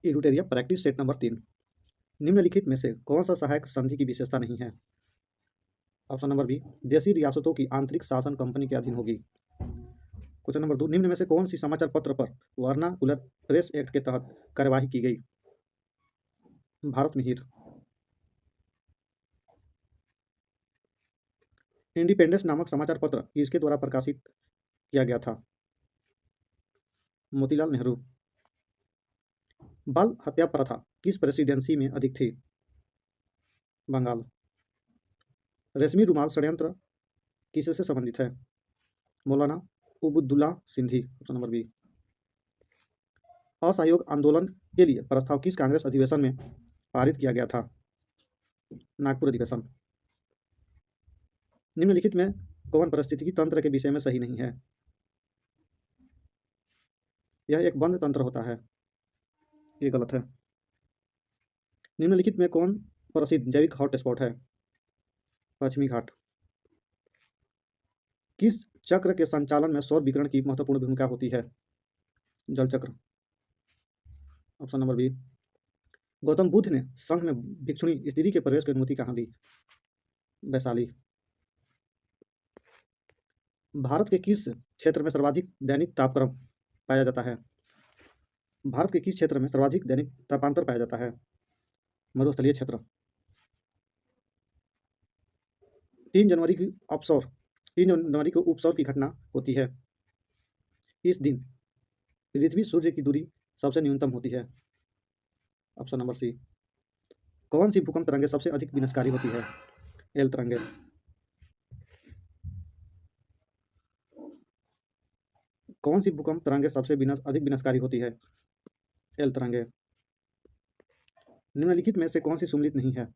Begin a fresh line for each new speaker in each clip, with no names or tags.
इरूटेरिया practice set number 3। निम्नलिखित में से कौन सा सहायक संधि की विशेषता नहीं है? ऑप्शन नंबर बी, देशी रियासतों की आंतरिक शासन कंपनी के अधीन होगी। क्वेश्चन नंबर 2, निम्न में से कौन सी समाचार पत्र पर वर्नाकुलर प्रेस एक्ट के तहत कार्यवाही की गई? भारत मिहिर। इंडिपेंडेंस नामक समाचार पत्र किसके द्वारा प्रकाशित किया गया था? मोतीलाल नेहरू। बाल हत्या प्रथा किस प्रेसिडेंसी में अधिक थी? बंगाल। रेशमी रुमाल षड्यंत्र किससे संबंधित है? Maulana Ubaidullah Sindhi. Option number B. असहयोग आंदोलन के लिए प्रस्ताव किस कांग्रेस अधिवेशन में पारित किया गया था? नागपुर अधिवेशन। निम्नलिखित में कौन पारिस्थितिकी तंत्र के विषय में सही नहीं है? यह एक बंद तंत्र होता है, ये गलत है। निम्नलिखित में कौन प्रसिद्ध जैविक हॉटस्पॉट है? पश्चिमी घाट। किस चक्र के संचालन में सौर विकिरण की महत्वपूर्ण भूमिका होती है? जल चक्र। Option number B. Gautam Buddha ने संघ में भिक्षुणी स्त्री के प्रवेश की अनुमति कहाँ दी? वैशाली। भारत के किस क्षेत्र में सर्वाधिक दैनिक तापक्रम पाया जाता है? भारत के किस क्षेत्र में सर्वाधिक दैनिक तापांतर पाया जाता है? मरुस्थलीय क्षेत्र। 3 जनवरी की अपसौर 3 जनवरी को उपसौर की घटना होती है। इस दिन पृथ्वी सूर्य की दूरी सबसे न्यूनतम होती है। Option number C. कौन सी भूकंप तरंगें सबसे अधिक विनाशकारी होती है? एल तरंगे। कौन सी भूकंप तरंगें सबसे अधिक विनाशकारी होती है? एल तरंगे। निम्नलिखित में से कौन सी सुमेलित नहीं है?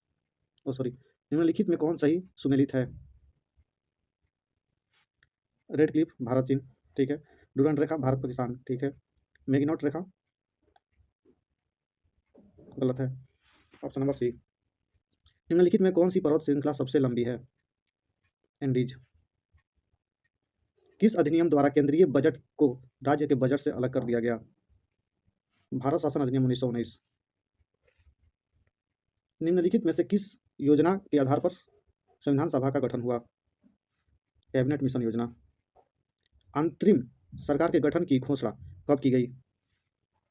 निम्नलिखित में कौन सही सुमेलित है? रेड क्लिफ भारत चीन, ठीक है। डूरांड रेखा भारत पाकिस्तान, ठीक है। मैगिनॉट रेखा गलत है। Option number C. निम्नलिखित में कौन सी पर्वत श्रृंखला सबसे लंबी है? एंडीज। किस अधिनियम द्वारा केंद्रीय बजट को राज्य के बजट से अलग कर दिया गया? भारत शासन अधिनियम 1919। निम्नलिखित में से किस योजना के आधार पर संविधान सभा का गठन हुआ? कैबिनेट मिशन योजना। अंतरिम सरकार के गठन की घोषणा कब की गई?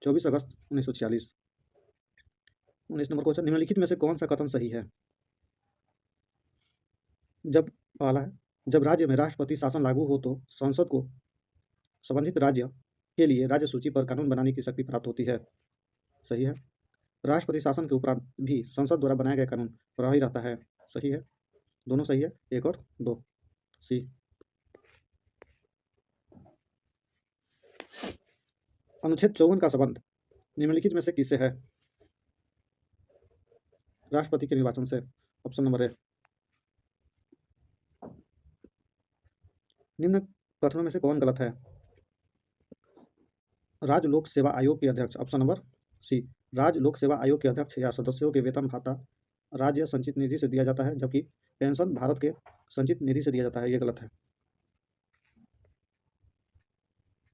24 अगस्त 1946। 19 नंबर क्वेश्चन, निम्नलिखित में से कौन सा कथन सही है? जब राज्य में राष्ट्रपति शासन लागू हो तो संसद को संबंधित राज्य के लिए राज्य सूची पर कानून बनाने की शक्ति प्राप्त होती है। सही है। राष्ट्रपति शासन के उपरांत भी संसद द्वारा बनाया गया कानून प्रभावी रहता है। सही है, दोनों सही है, 1 और 2 सी। अनुच्छेद 54 का संबंध निम्नलिखित में से किससे है? राष्ट्रपति के निर्वाचन से। ऑप्शन नंबर ए। निम्न कथनों में से कौन गलत है? राज्य लोक सेवा आयोग के अध्यक्ष। Option number C. राज्य लोक सेवा आयोग के अध्यक्ष या सदस्यों के वेतन भत्ता राज्य संचित निधि से दिया जाता है, जबकि पेंशन भारत के संचित निधि से दिया जाता है। ये गलत है।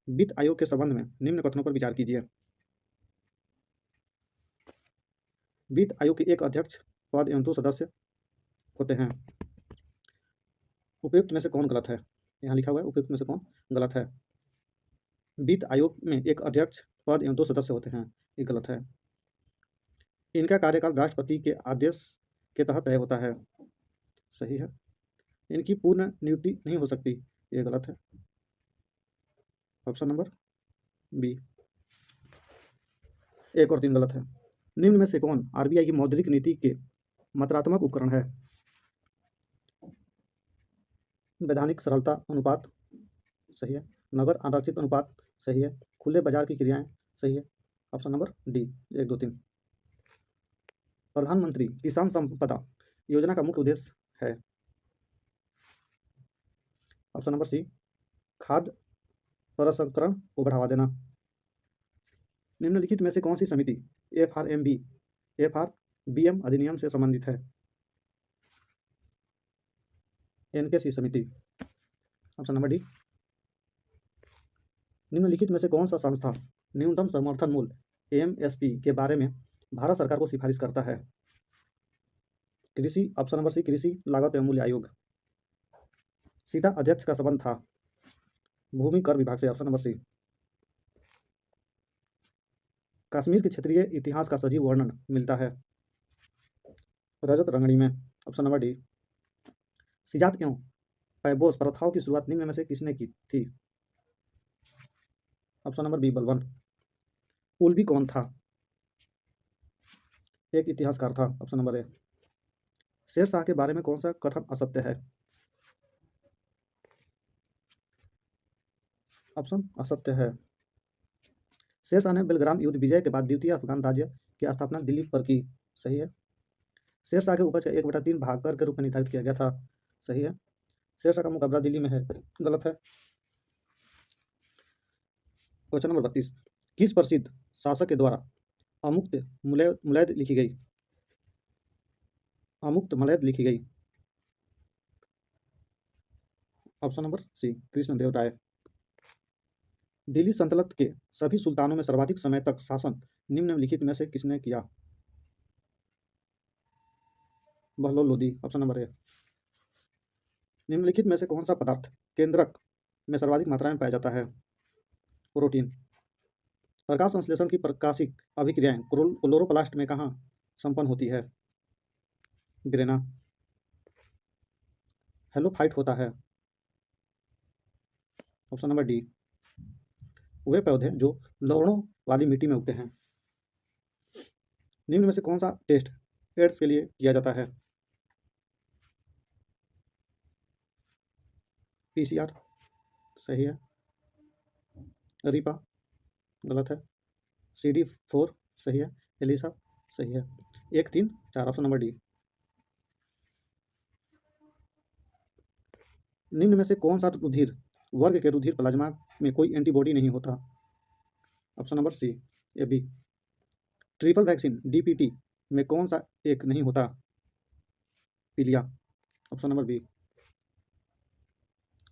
वित्त आयोग के संबंध में निम्न कथनों पर विचार कीजिए। वित्त आयोग के एक अध्यक्ष पद एवं 2 सदस्य होते हैं। उपयुक्त में से कौन गलत है? यहाँ लिखा हुआ है उपयुक्त में से कौन गलत है। वित्त आयोग में एक अध्यक्ष पद एवं 2 सदस्य होते हैं, ये गलत है। इनका कार्यकाल राष्ट्रपति के आदेश के तहत तय होता है। सही है। इनकी पूर्ण नियुक्ति नहीं हो सकती, ये गलत है। Option number B. 1 और 3 गलत है। निम्न में से कौन आरबीआई की मौद्रिक नीति के मात्रात्मक उपकरण है? वैधानिक सरलता अनुपात सही है। नगर आरक्षित अनुपात सही है। खुले बाजार की क्रियाएं सही है। Option number D 1, 2, 3। प्रधानमंत्री किसान संपदा योजना का मुख्य उद्देश्य है? Option number C. खाद्य प्रसंस्करण को बढ़ावा देना। निम्नलिखित में से कौन सी समिति एफआरबीएम अधिनियम से संबंधित है? एनकेसी समिति। Option number D. निम्नलिखित में से कौन सा संस्था न्यूनतम समर्थन मूल्य एमएसपी के बारे में भारत सरकार को सिफारिश करता है? कृषि, ऑप्शन नंबर सी कृषि लागत एवं मूल्य आयोग। सीधा अध्यक्ष का संबंध था? भूमि कर विभाग से, ऑप्शन नंबर सी। कश्मीर के क्षेत्रीय इतिहास का सजीव वर्णन मिलता है? रजत रंगड़ी में, ऑप्शन नंबर डी। सिजात एवं पैबोस प्रथाओं की शुरुआत निम्न में से किसने की थी? Option number B Balban. उल्बी कौन था? एक इतिहासकार था, ऑप्शन नंबर ए। शेर शाह के बारे में कौन सा कथन असत्य है? ऑप्शन असत्य है। शेर शाह ने बेलग्राम युद्ध विजय के बाद द्वितीय अफगान राज्य की स्थापना दिल्ली पर की, सही है। शेर शाह के उपज का 1/3 भाग कर के रूप में निर्धारित किया गया था, सही है। शेर शाह का मुकाबला दिल्ली में है, गलत है। क्वेश्चन नंबर 32, किस प्रसिद्ध शासक के द्वारा अमुक्त मुलैद लिखी गई? अमुक्त मलैद लिखी गई? ऑप्शन नंबर सी कृष्णदेव राय। दिल्ली सल्तनत के सभी सुल्तानों में सर्वाधिक समय तक शासन निम्नलिखित में से किसने किया? बहलोल लोदी, ऑप्शन नंबर ए। निम्नलिखित में से कौन सा पदार्थ केंद्रक में सर्वाधिक मात्रा में पाया जाता है? प्रोटीन। प्रकाश संश्लेषण की प्रकाशिक अभिक्रियाएं क्लोरोप्लास्ट में कहाँ संपन्न होती है? ग्रेना। हेलोफाइट होता है? Option number D. वे पौधे जो लवणों वाली मिट्टी में उगते हैं। निम्न में से कौन सा टेस्ट एड्स के लिए किया जाता है? पीसीआर, सही है। रिपा, गलत है। CD4, सही है। एलिसा, सही है। 1, 3, 4, ऑप्शन नंबर डी। निम्न में से कौन सा रुधिर वर्ग के रुधिर प्लाज्मा में कोई एंटीबॉडी नहीं होता? Option number C A B. Triple vaccine DPT में कौन सा एक नहीं होता? पीलिया, ऑप्शन नंबर बी।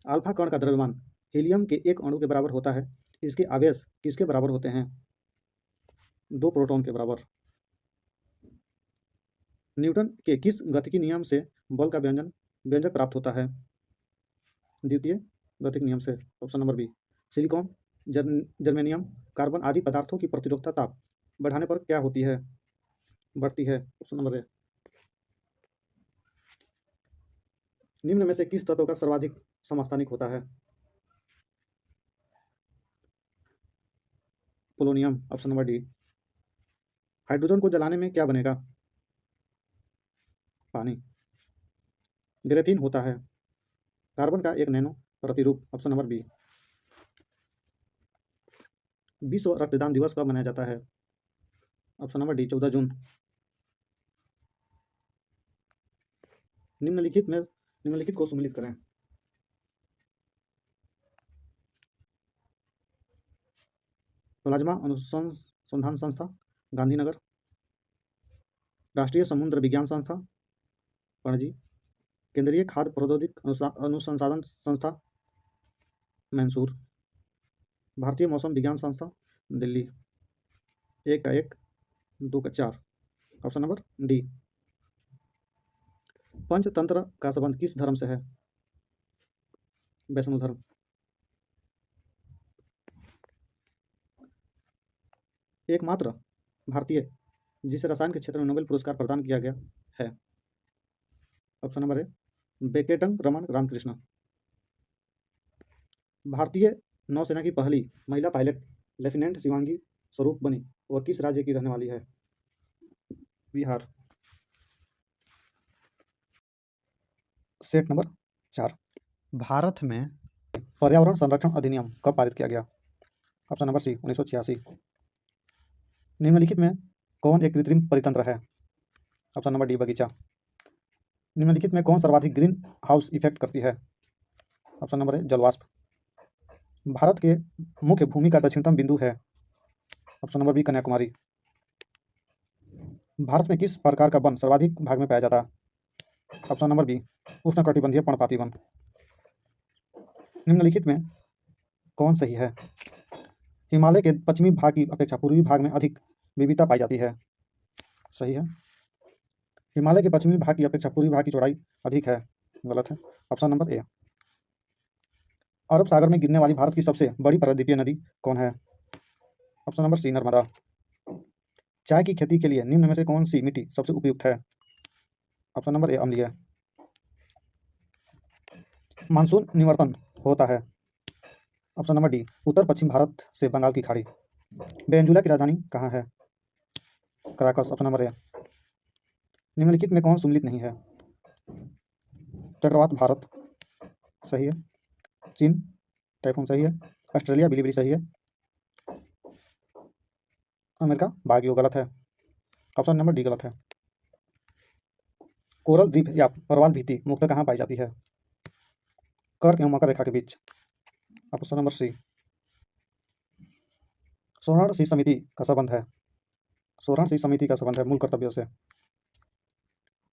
अल्फा कण का द्रव्यमान हीलियम के एक अणु के बराबर होता है, इसके आवेश किसके बराबर होते हैं? 2 प्रोटॉन के बराबर। न्यूटन के किस गतिकी नियम से बल का व्यंजक प्राप्त होता है? द्वितीय गतिक नियम से, option number B. Silicon, germanium, carbon आदि पदार्थों की प्रतिरोधकता बढ़ाने पर क्या होती है? बढ़ती है, ऑप्शन नंबर ए। निम्न में से किस तत्व का सर्वाधिक समस्थानिक होता है? Polonium, option number D. Hydrogen को जलाने में क्या बनेगा? पानी। ग्रेफीन होता है कार्बन का एक नैनो प्रतिरूप, ऑप्शन नंबर बी। विश्व रक्तदान दिवस कब मनाया जाता है? ऑप्शन नंबर डी 14 जून। निम्नलिखित को सम्मिलित करें। प्लाज्मा अनुसंधान संस्था गांधीनगर, राष्ट्रीय समुद्र विज्ञान संस्था पणजी, केंद्रीय खाद्य प्रौद्योगिकी अनुसंधान संस्था मैसूर, भारतीय मौसम विज्ञान संस्था दिल्ली। 1 का 1, 2 का 4, ऑप्शन नंबर डी। पंचतंत्र का संबंध किस धर्म से है? वैष्णव धर्म। एकमात्र भारतीय जिसे रसायन के क्षेत्र में नोबेल पुरस्कार प्रदान किया गया है? Option number A Venkataraman Ramakrishna. भारतीय नौसेना की पहली महिला पायलट लेफ्टिनेंट शिवांगी स्वरूप बनी, वह किस राज्य की रहने वाली है? बिहार। सेट नंबर 4, भारत में पर्यावरण संरक्षण अधिनियम कब पारित किया गया? Option number C 1986। निम्नलिखित में कौन एक कृत्रिम परितंत्र है? ऑप्शन नंबर डी बगीचा। निम्नलिखित में कौन सर्वाधिक ग्रीन हाउस इफेक्ट करती है? ऑप्शन नंबर ए जलवाष्प। भारत के मुख्य भूमि का दक्षिणतम बिंदु है? Option number B Kanyakumari. Bharat में किस प्रकार का वन सर्वाधिक भाग में पाया जाता है? ऑप्शन नंबर बी उष्णकटिबंधीय पर्णपाती वन। निम्नलिखित में कौन सही है? हिमालय के पश्चिमी भाग की अपेक्षा पूर्वी भाग में अधिक विविधता पाई जाती है। सही है। हिमालय के पश्चिमी भाग की अपेक्षा पूर्वी भाग की चौड़ाई अधिक है। गलत है। ऑप्शन नंबर ए। अरब सागर में गिरने वाली भारत की सबसे बड़ी प्रायद्वीपीय नदी कौन है? Option number C, Narmada. चाय की खेती के लिए निम्न में से कौन सी मिट्टी सबसे उपयुक्त है? ऑप्शन नंबर ए, अम्लीय। मानसून निवर्तन होता है। ऑप्शन नंबर डी, उत्तर पश्चिम भारत से बंगाल की खाड़ी। वेनेजुएला की राजधानी कहाँ है? कराकस। ऑप्शन नंबर ए। निम्नलिखित में कौन सुमेलित नहीं है? चक्रवात भारत सही है। चीन टाइफून सही है। ऑस्ट्रेलिया बिलीबिली सही है। अमेरिका बागियो गलत है। ऑप्शन नंबर डी गलत है। कोरल द्वीप या प्रवाल भित्ति मुख्यतः कहाँ पाई जाती है? कर्क एवं मकर रेखा के बीच। ऑप्शन नंबर सी। सोरण सी समिति का संबंध है। सोरण सी समिति का संबंध है मूल कर्तव्यों से।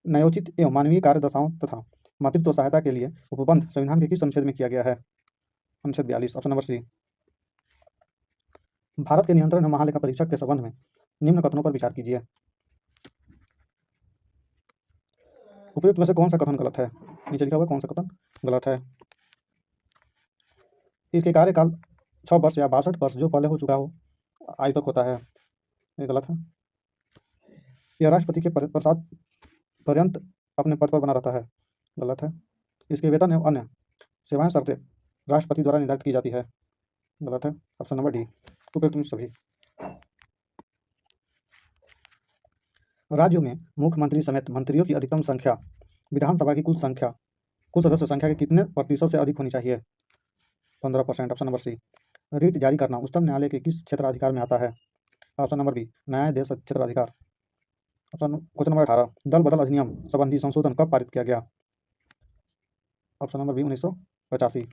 न्यायोचित एवं मानवीय कार्य दशाओं तथा मातृत्व सहायता के लिए उपबंध संविधान के किस अनुच्छेद में किया गया है? अनुच्छेद 42। ऑप्शन नंबर सी। भारत के नियंत्रण एवं महालेखा परीक्षक के संबंध में निम्न कथनों पर विचार कीजिए। उपयुक्त में से कौन सा कथन गलत है? नीचे लिखा हुआ कौन सा कथन गलत है? इसके कार्यकाल 6 वर्ष या 62 वर्ष जो पहले हो चुका हो आयु तक होता है। ये गलत है। यह राष्ट्रपति के प्रसाद पर्यंत अपने पद पर बना रहता है। गलत है। इसके वेतन एवं अन्य सेवाएं शर्तें राष्ट्रपति द्वारा निर्धारित की जाती है। गलत है। ऑप्शन नंबर डी, उपयुक्त में सभी। राज्यों में मुख्यमंत्री समेत मंत्रियों की अधिकतम संख्या विधानसभा की कुल सदस्य संख्या के कितने प्रतिशत से अधिक होनी चाहिए? 15%। ऑप्शन नंबर सी। रिट जारी करना उच्चतम न्यायालय के किस क्षेत्राधिकार में आता है? ऑप्शन नंबर बी, न्यायाधीश क्षेत्राधिकार। क्वेश्चन नंबर 18, दल बदल अधिनियम संबंधी संशोधन कब पारित किया गया? Option number B, 1985।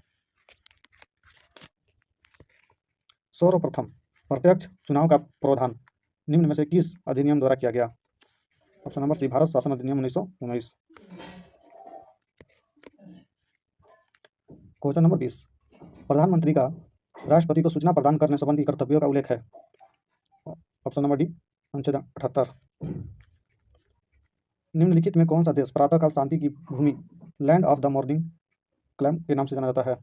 सर्वप्रथम प्रत्यक्ष चुनाव का प्रावधान निम्न में से किस अधिनियम द्वारा किया गया? ऑप्शन नंबर सी, भारत शासन अधिनियम 1919। क्वेश्चन नंबर 20, प्रधानमंत्री का राष्ट्रपति को सूचना प्रदान करने संबंधी कर्तव्यों का उल्लेख है। ऑप्शन नंबर डी, अनुच्छेद 78। निम्नलिखित में कौन सा देश प्रातःकाल शांति की भूमि land of the morning calm के नाम से जाना जाता है?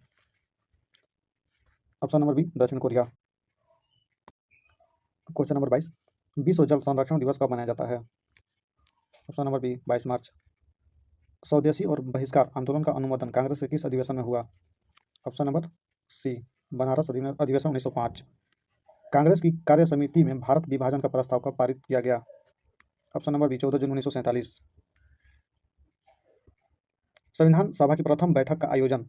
ऑप्शन नंबर बी, दक्षिण कोरिया। क्वेश्चन नंबर 22, विश्व जल संरक्षण दिवस कब मनाया जाता है? Option number B, 22 March. स्वदेशी और बहिष्कार आंदोलन का अनुमोदन कांग्रेस के किस अधिवेशन में हुआ? ऑप्शन नंबर सी, बनारस अधिवेशन 1905। कांग्रेस की कार्य समिति में भारत विभाजन का प्रस्ताव कब पारित किया गया? ऑप्शन नंबर बी, 14 जून 1947। संविधान सभा की प्रथम बैठक का आयोजन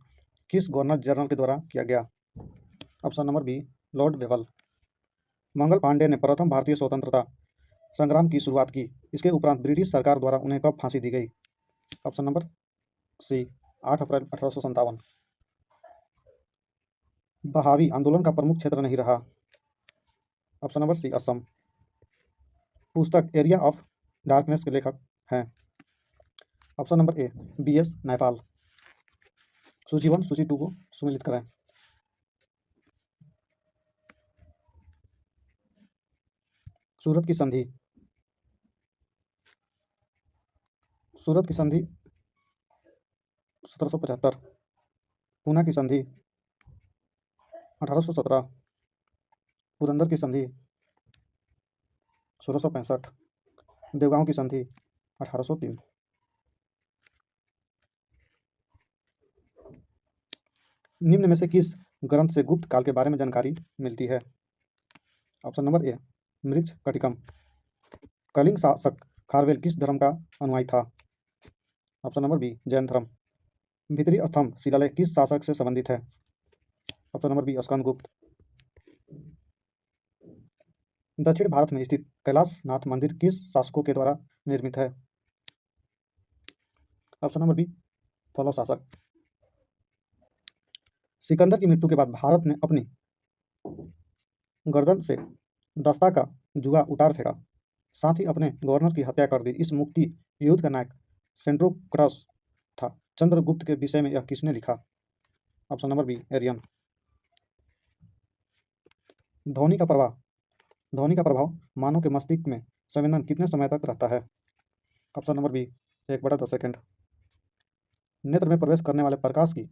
किस गवर्नर जनरल के द्वारा किया गया? Option number B, Lord Wavell. Mangal Pandey ने प्रथम भारतीय स्वतंत्रता संग्राम की शुरुआत की। इसके उपरांत ब्रिटिश सरकार द्वारा उन्हें कब फांसी दी गई? ऑप्शन नंबर सी, 8 अप्रैल 1857। बहावी आंदोलन का प्रमुख क्षेत्र नहीं रहा। Option number C, Assam. पुस्तक एरिया ऑफ डार्कनेस के लेखक हैं। Option number A, BS Naipaul. सूची 1 सूची 2 को सुमेलित करें। सूरत की संधि 1775। पूना की संधि 1817। पुरंदर की संधि 1665। देवगांव की संधि 1803। निम्न में से किस ग्रंथ से गुप्त काल के बारे में जानकारी मिलती है? Option number A, Mrichchhakatikam. Kalinga शासक खारवेल किस धर्म का अनुयायी था? ऑप्शन नंबर बी, जैन धर्म। भीतरी स्तंभ शिलालेख किस शासक से संबंधित है? Option number B, Skandagupta. दक्षिण भारत में स्थित कैलाशनाथ मंदिर किस शासकों के द्वारा निर्मित है? ऑप्शन नंबर बी, पल्लव शासक। सिकंदर की मृत्यु के बाद भारत ने अपनी गर्दन से दस्ता का जुआ उतार फेंका, साथ ही अपने गवर्नर की हत्या कर दी। इस मुक्ति युद्ध का नायक सेंट्रोक्रस था। चंद्रगुप्त के विषय में यह किसने लिखा? Option number B, Arrian. ध्वनि का प्रवाह ध्वनि का प्रभाव मानव के मस्तिष्क में संवेदन कितने समय तक रहता है? Option number B 1/10 second. नेत्र में प्रवेश करने वाले प्रकाश की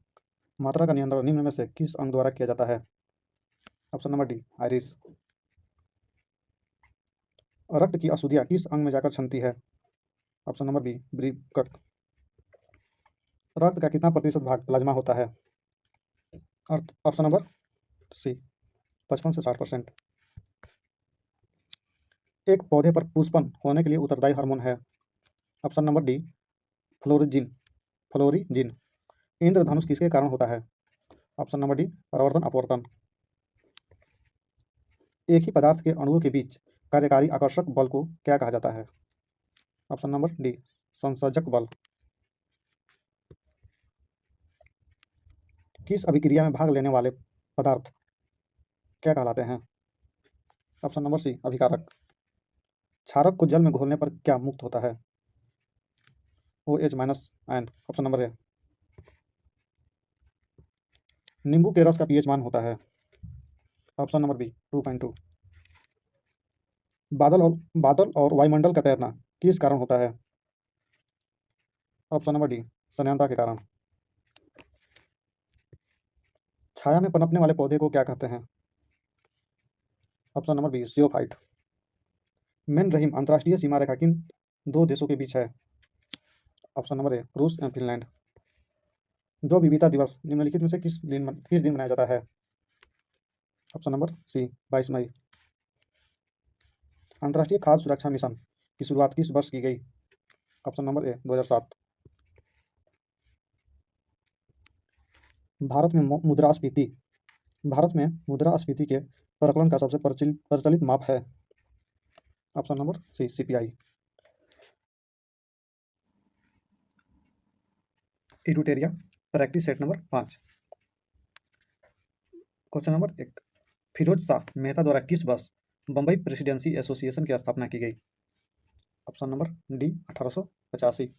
मात्रा का नियंत्रण निम्न में से किस अंग द्वारा किया जाता है? Option number D iris. रक्त की अशुद्धियाँ किस अंग में जाकर छनती है? ऑप्शन नंबर बी वृक्क। रक्त का कितना प्रतिशत भाग प्लाज्मा होता है? ऑप्शन नंबर सी 55 से 60%। एक पौधे पर पुष्पन होने के लिए उत्तरदायी हार्मोन है? Option number D florigen. Florigen. इंद्रधनुष किसके कारण होता है? ऑप्शन नंबर डी प्रवर्तन अपवर्तन। एक ही पदार्थ के अणुओं के बीच कार्यकारी आकर्षक बल को क्या कहा जाता है? ऑप्शन नंबर डी संसर्जक बल। किस अभिक्रिया में भाग लेने वाले पदार्थ क्या कहलाते हैं? ऑप्शन नंबर सी अभिकारक। क्षारक को जल में घोलने पर क्या मुक्त होता है? OH- ion. Option number A. नींबू के रस का pH मान होता है? Option number B 2.2। बादल और वायुमंडल का तैरना किस कारण होता है? ऑप्शन नंबर डी सन्यानता के कारण। छाया में पनपने वाले पौधे को क्या कहते हैं? Option number B geophyte. मेन रहीम अंतर्राष्ट्रीय सीमा रेखा किन दो देशों के बीच है? ऑप्शन नंबर ए रूस एवं फिनलैंड। जो विविधता दिवस निम्नलिखित में से किस दिन मनाया जाता है? ऑप्शन नंबर सी 22 मई। अंतर्राष्ट्रीय खाद्य सुरक्षा मिशन की शुरुआत किस वर्ष की गई? ऑप्शन नंबर ए 2007। भारत में मुद्रास्फीति के प्रकलन का सबसे प्रचलित माप है? Option number C CPI। टिटूटेरिया practice set number 5। Question number 1। Firoz Shah Mehta द्वारा किस वर्ष बम्बई प्रेसिडेंसी एसोसिएशन की स्थापना की गई? Option number D 1885।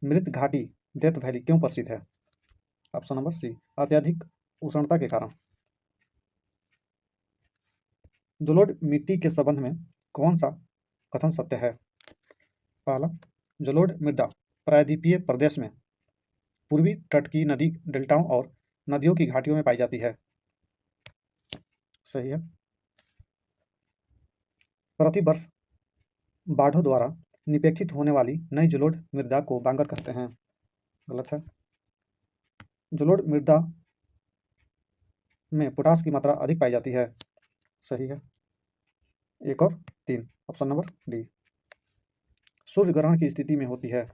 मृत घाटी डेथ वैली क्यों प्रसिद्ध है? ऑप्शन नंबर सी अत्यधिक उष्णता के कारण। जलोढ़ मिट्टी के संबंध में कौन सा कथन सत्य है? पहला, जलोढ़ मृदा प्रायद्वीपीय प्रदेश में पूर्वी तट की नदी डेल्टाओं और नदियों की घाटियों में पाई जाती है। सही है। प्रतिवर्ष बाढ़ों द्वारा निपेक्षित होने वाली नई जलोढ़ मृदा को बांगर कहते हैं। गलत है। जलोढ़ मृदा में पोटास की मात्रा अधिक पाई जाती है। सही है। 1 और 3 ऑप्शन नंबर डी। सूर्य ग्रहण की स्थिति में होती है।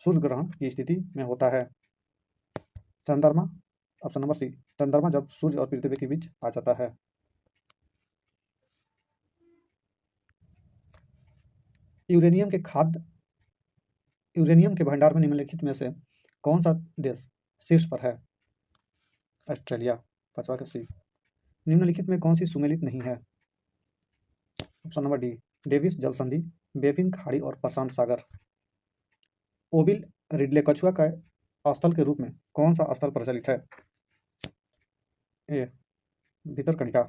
सूर्य ग्रहण की स्थिति में होता है चंद्रमा। ऑप्शन नंबर सी चंद्रमा जब सूर्य और पृथ्वी के बीच आ जाता है। यूरेनियम के भंडार में निम्नलिखित में से कौन सा देश शीर्ष पर है? ऑस्ट्रेलिया। 5वां का सी। निम्नलिखित में कौन सी सुमेलित नहीं है? ऑप्शन नंबर डी डेविस जल संधि, बेपिन खाड़ी और प्रशांत सागर। ओविल रिडले कछुआ का स्थल के रूप में कौन सा स्थल प्रचलित है? ए भितरकनिका।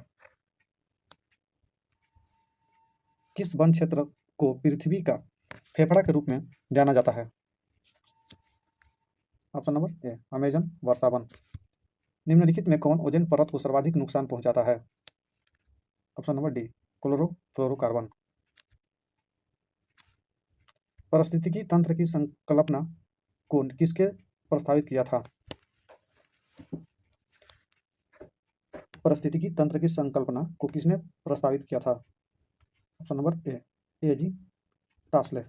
किस वन क्षेत्र को पृथ्वी का फेफड़ा के रूप में जाना जाता है? ऑप्शन नंबर ए अमेजन वर्षा वन। निम्नलिखित में कौन ओजोन परत को सर्वाधिक नुकसान पहुंचाता है? Option number D chlorofluorocarbon. पारिस्थितिकी तंत्र की संकल्पना को किसके प्रस्तावित किया था? पारिस्थितिकी तंत्र की संकल्पना को किसने प्रस्तावित किया था? ऑप्शन नंबर ए एजी टास्ले।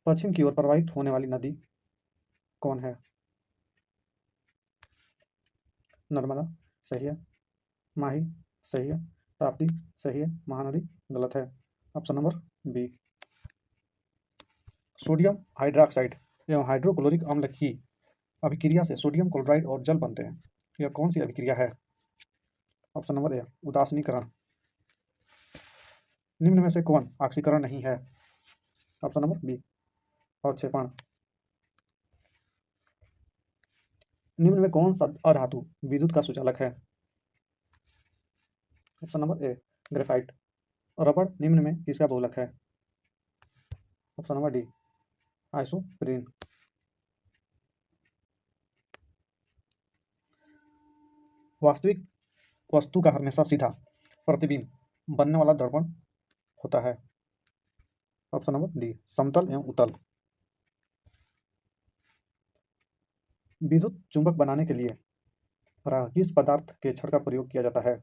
पश्चिम की ओर प्रवाहित होने वाली नदी कौन है? नर्मदा। सही है। माही। सही है। ताप्ती। सही है। महानदी। गलत है। Option number B. Sodium hydroxide एवं हाइड्रोक्लोरिक अम्ल की अभिक्रिया से सोडियम क्लोराइड और जल बनते हैं। यह कौन सी अभिक्रिया है? ऑप्शन नंबर ए उदासीनीकरण। निम्न में से कौन ऑक्सीकरण नहीं है? ऑप्शन नंबर बी अवक्षेपण। निम्न में कौन सा अधातु विद्युत का सुचालक है? Option number A graphite. रबड़ निम्न में किसका बहुलक है? Option number D isoprene. वास्तविक वस्तु का हमेशा सीधा प्रतिबिंब बनने वाला दर्पण होता है। ऑप्शन नंबर डी समतल एवं उत्तल। विद्युत चुंबक बनाने के लिए प्रायः किस पदार्थ के छड़ का प्रयोग किया जाता है?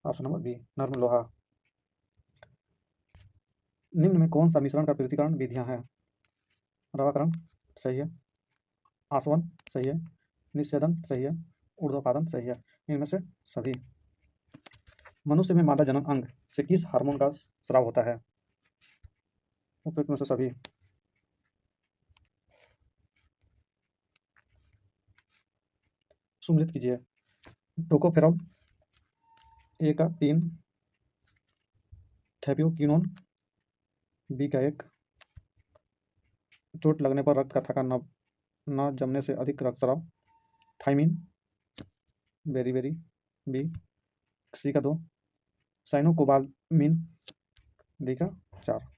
ऑप्शन नंबर बी नर्म लोहा। निम्न में कौन सा मिश्रण का पृथक्करण विधियां हैं? रवाकरण सही है, आसवन सही है, निषेधन सही है, ऊर्ध्वपातन सही है। इनमें से सभी। मनुष्य में मादा जनन अंग से किस हार्मोन का स्राव होता है? उपयुक्त में से सभी। सुमिलित कीजिए। टोकोफेरॉल ए का 3, थैप्योक्विनोन बी का 1, चोट लगने पर रक्त का थक्का न जमने से अधिक रक्तस्राव, थाइमिन बेरी बी, सी का 2, साइनोकोबालामिन डी का 4।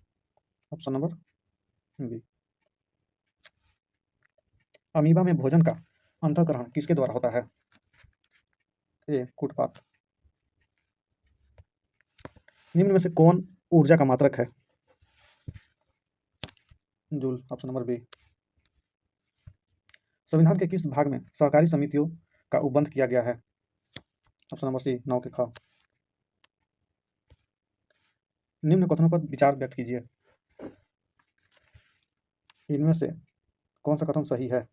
Option number B. अमीबा में भोजन का अंतःग्रहण किसके द्वारा होता है? ए कूटपाथ। निम्न में से कौन ऊर्जा का मात्रक है? जूल। Option number B. संविधान के किस भाग में सहकारी समितियों का उपबंध किया गया है? ऑप्शन नंबर सी 9 के ख। निम्न कथनों पर विचार व्यक्त कीजिए। इनमें से कौन सा कथन सही है?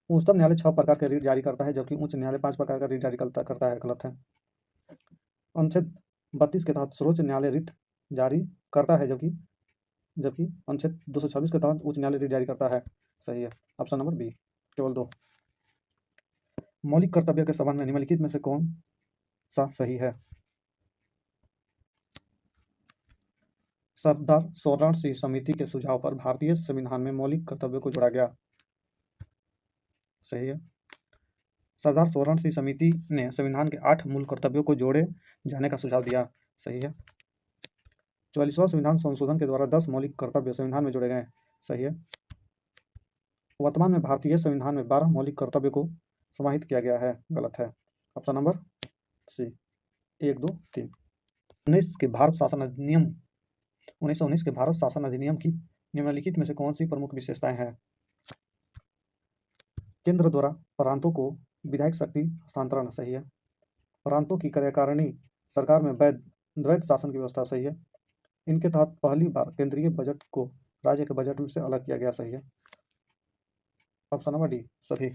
उच्चतम न्यायालय 6 प्रकार के रीट जारी करता है जबकि उच्च न्यायालय 5 प्रकार का रीट जारी करता है। गलत है। अनुच्छेद 32 के तहत सर्वोच्च न्यायालय रीट जारी करता है जबकि जबकि अनुच्छेद 226 के तहत उच्च न्यायालय रीट जारी करता है। सही है। ऑप्शन नंबर बी केवल 2। मौलिक कर्तव्य के संबंध में निम्नलिखित में से कौन सा सही है? सरदार स्वर्ण सिंह समिति के सुझाव पर भारतीय संविधान में मौलिक कर्तव्यों को जोड़ा गया। सही है। सरदार स्वर्ण सिंह समिति ने संविधान के 8 मूल कर्तव्यों को जोड़े जाने का सुझाव दिया। सही है। 44वां संविधान संशोधन के द्वारा 10 मौलिक कर्तव्य संविधान में जोड़े गए। सही है। वर्तमान में भारतीय संविधान में 12 मौलिक कर्तव्यों को समाहित किया गया है। गलत है। ऑप्शन नंबर सी 1, 2, 3। 19 के भारत शासन अधिनियम 1919 के भारत शासन अधिनियम की निम्नलिखित में से कौन सी प्रमुख विशेषताएं हैं? केंद्र द्वारा प्रांतों को विधायक शक्ति हस्तांतरण। सही है। प्रांतों की कार्यकारिणी सरकार में द्वैत शासन की व्यवस्था। सही है। इनके तहत पहली बार केंद्रीय बजट को राज्य के बजट से अलग किया गया। सही है। ऑप्शन नंबर डी सभी।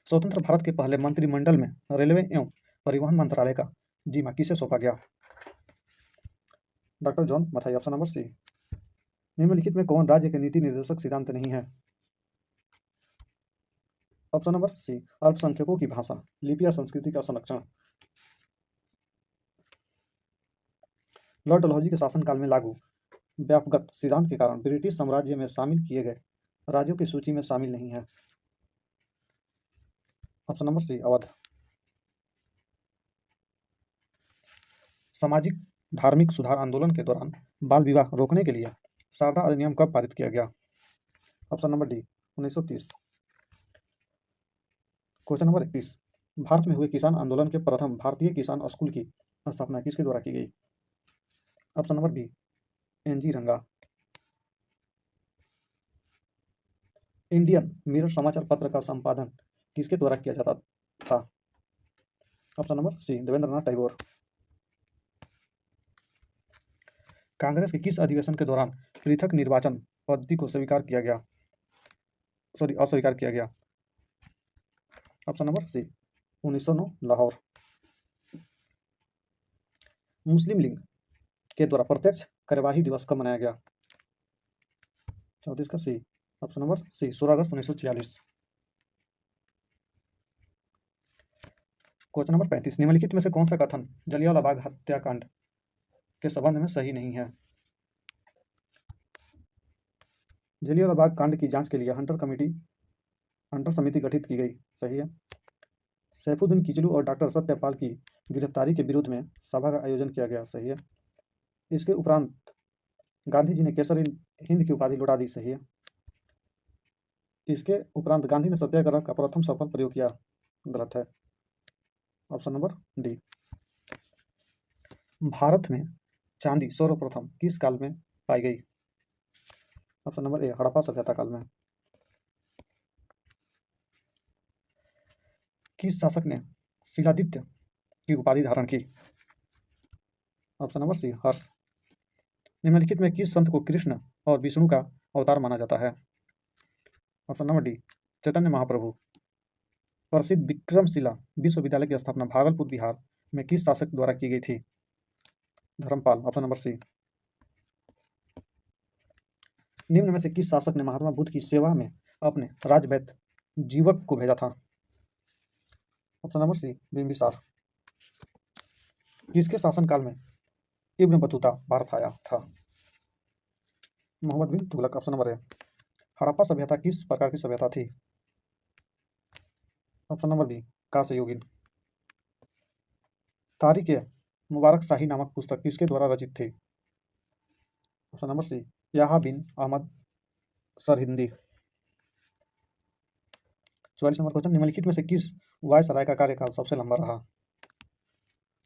स्वतंत्र भारत के पहले मंत्रिमंडल में रेलवे एवं परिवहन मंत्रालय का जिम्मा किसे सौंपा गया? Doctor John Mathai. Option number C. निम्नलिखित में कौन राज्य के नीति निर्देशक सिद्धांत नहीं है? ऑप्शन नंबर सी अल्पसंख्यकों की भाषा, लिपि या संस्कृति का संरक्षण। लॉर्ड डलहौजी के शासनकाल में लागू व्यापकगत सिद्धांत के कारण ब्रिटिश साम्राज्य में शामिल किए गए राज्यों की सूची में शामिल नहीं है। Option number C Awadh. सामाजिक धार्मिक सुधार आंदोलन के दौरान बाल विवाह रोकने के लिए शारदा अधिनियम कब पारित किया गया? Option number D 1930। Question number 31। Bharat में हुए किसान आंदोलन के प्रथम भारतीय किसान स्कूल की स्थापना किसके द्वारा की गई? Option number B N G Ranga. Indian Mirror समाचार पत्र का संपादन किसके द्वारा किया जाता था? Option number C Debendranath Tagore. Congress के किस अधिवेशन के दौरान पृथक निर्वाचन पद्धति को अस्वीकार किया गया? Option number C 1909 Lahore. Muslim League के द्वारा प्रत्यक्ष कार्यवाही दिवस कब मनाया गया? 34 का सी। ऑप्शन नंबर सी 16 अगस्त 1946। Question number 35। निम्नलिखित में से कौन सा कथन जलियांवाला बाग हत्याकांड के संबंध में सही नहीं है? जलियांवाला बाग कांड की जांच के लिए हंटर समिति गठित की गई। सही है। सैफुद्दीन किचलू और डॉक्टर सत्यपाल की गिरफ्तारी के विरोध में सभा का आयोजन किया गया। सही है। इसके उपरांत गांधी जी ने केसर हिंद की उपाधि लौटा दी। सही है। इसके उपरांत गांधी ने सत्याग्रह का प्रथम सफल प्रयोग किया। गलत है। Option number D. भारत में चांदी सर्वप्रथम किस काल में पाई गई? ऑप्शन नंबर ए, हड़प्पा सभ्यता काल में। किस शासक ने शिलादित्य की उपाधि धारण की? ऑप्शन नंबर सी, हर्ष। निम्नलिखित में किस संत को कृष्ण और विष्णु का अवतार माना जाता है? Option number D, Chaitanya Mahaprabhu. प्रसिद्ध विक्रमशिला विश्वविद्यालय की स्थापना भागलपुर बिहार में किस शासक द्वारा की गई थी? धर्मपाल। Option number C. निम्न में से किस शासक ने महात्मा बुद्ध की सेवा में अपने राजवैद्य जीवक को भेजा था? Option number C, Bimbisara. किसके शासनकाल में इब्न बतूता भारत आया था? Muhammad bin Tughlaq. Option number A. Harappa सभ्यता किस प्रकार की सभ्यता थी? ऑप्शन नंबर बी, कांस्ययुगीन। तारिक ए मुबारक शाही नामक पुस्तक किसके द्वारा रचित थी? ऑप्शन नंबर सी, याहा बिन अहमद सरहिंदी। 44 नंबर क्वेश्चन, निम्नलिखित में से किस वायसराय का कार्यकाल सबसे लंबा रहा?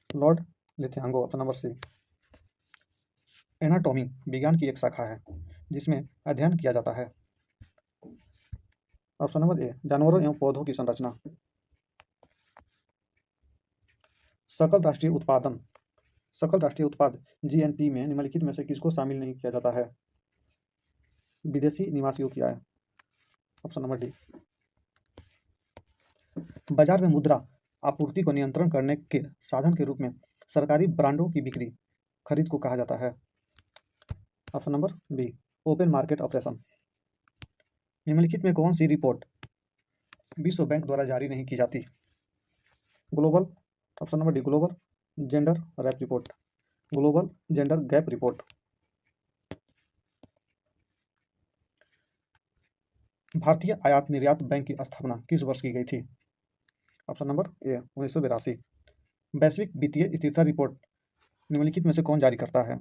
लॉर्ड लिथियांगो। Option number C. एनाटॉमी विज्ञान की एक शाखा है जिसमें अध्ययन किया जाता है। ऑप्शन नंबर ए, जानवरों एवं पौधों की संरचना। सकल राष्ट्रीय उत्पाद जीएनपी में निम्नलिखित में से किसको शामिल नहीं किया जाता है? विदेशी निवासियों की आय। Option number D. बाजार में मुद्रा आपूर्ति को नियंत्रण करने के साधन के रूप में सरकारी बांडों की बिक्री खरीद को कहा जाता है। Option number B, open market operation. निम्नलिखित में कौन सी रिपोर्ट विश्व बैंक द्वारा जारी नहीं की जाती? Global. Option number D, global gender rap report, global gender gap report. भारतीय आयात निर्यात बैंक की स्थापना किस वर्ष की गई थी? ऑप्शन नंबर ए, 1982। वैश्विक वित्तीय स्थिरता रिपोर्ट निम्नलिखित में से कौन जारी करता है?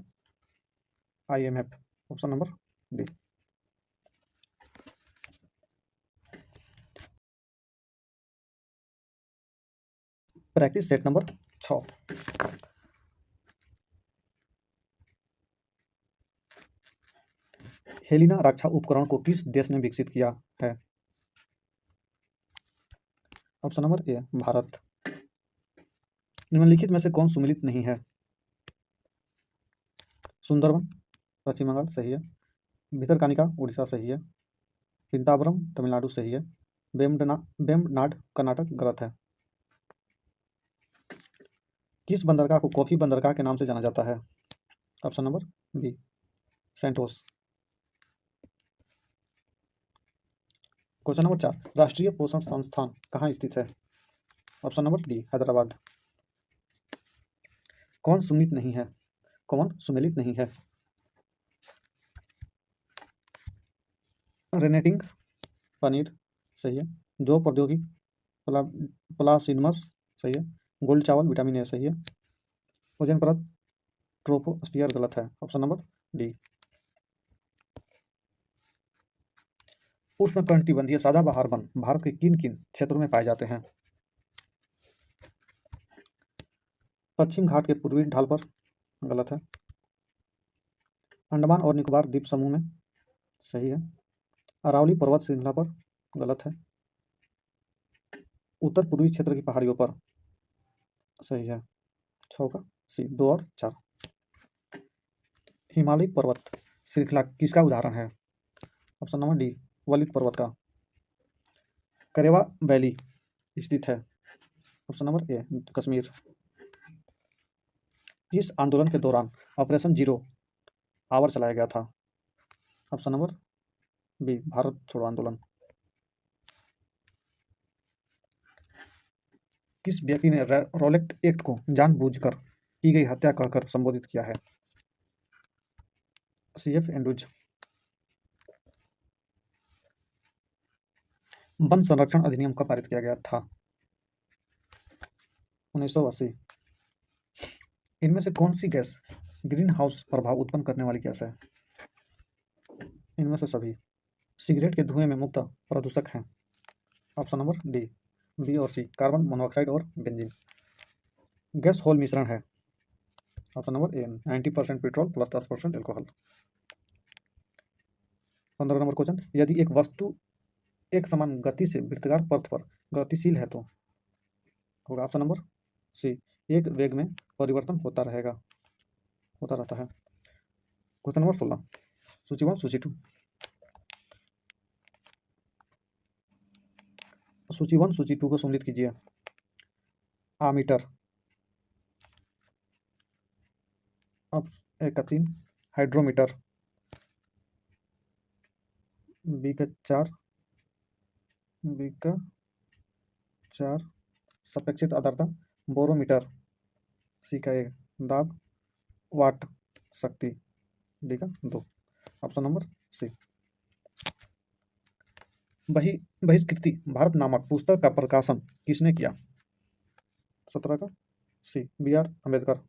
IMF। Option number D. Practice set number 6। Helina रक्षा उपकरण को किस देश ने विकसित किया है? Option number A, Bharat. निम्नलिखित में से कौन सुमेलित नहीं है? सुंदरवन पश्चिम बंगाल सही है। भितरकानिका उड़ीसा सही है। पिंताबरम तमिलनाडु सही है। वेम्बनाड कर्नाटक गलत है। किस बंदरगाह को कॉफी बंदरगाह के नाम से जाना जाता है? Option number B, Santos. Question number 4, राष्ट्रीय पोषण संस्थान कहाँ स्थित है? Option number D, Hyderabad. कौन सुमेलित नहीं है? रेनेटिंग पनीर सही है। जो प्रौद्योगिकी प्लासिडमस सही है। गोल्ड चावल विटामिन ए सही है। ओजोन परत ट्रोपोस्फियर गलत है। Option number D. उष्णकटिबंधीय सदाबहार वन भारत के किन किन क्षेत्रों में पाए जाते हैं? पश्चिम घाट के पूर्वी ढाल पर गलत है। अंडमान और निकोबार द्वीप समूह में सही है। अरावली पर्वत श्रृंखला पर गलत है। उत्तर पूर्वी क्षेत्र की पहाड़ियों पर सही है। 6 का सी, 2 और 4। हिमालय पर्वत श्रृंखला किसका उदाहरण है? ऑप्शन नंबर डी, वलित पर्वत का। करेवा वैली स्थित है? ऑप्शन नंबर ए, कश्मीर। किस आंदोलन के दौरान ऑपरेशन जीरो आवर चलाया गया था? ऑप्शन नंबर बी, भारत छोड़ो आंदोलन। किस व्यक्ति ने रॉलेट एक्ट को जानबूझकर की गई हत्या कहकर संबोधित किया है? CF Andrews. वन संरक्षण अधिनियम कब पारित किया गया था? 1980। इनमें से कौन सी गैस ग्रीन हाउस प्रभाव उत्पन्न करने वाली गैस है? इनमें से सभी। सिगरेट के धुएं में मुख्य प्रदूषक हैं। ऑप्शन नंबर डी, बी और सी, कार्बन मोनोऑक्साइड और बेंजीन। गैस होल मिश्रण है। ऑप्शन नंबर ए, 90% petrol plus 10% alcohol. 15 number question, यदि एक वस्तु एक समान गति से वृत्ताकार पथ पर गतिशील है तो होगा ऑप्शन नंबर सी, एक वेग में परिवर्तन होता रहता है। क्वेश्चन नंबर 16, सूची 1 सूची 2। सूची 1 सूची 2 को सम्मिलित कीजिए। आमीटर, अब एक का 3, हाइड्रोमीटर, बी का 4, सापेक्षिक आर्द्रता, बोरोमीटर, सी का 1, दाब, वाट शक्ति, डी का 2। Option number C. Bahishkrit Bharat नामक पुस्तक का प्रकाशन किसने किया? 17 का सी, बी आर अम्बेडकर।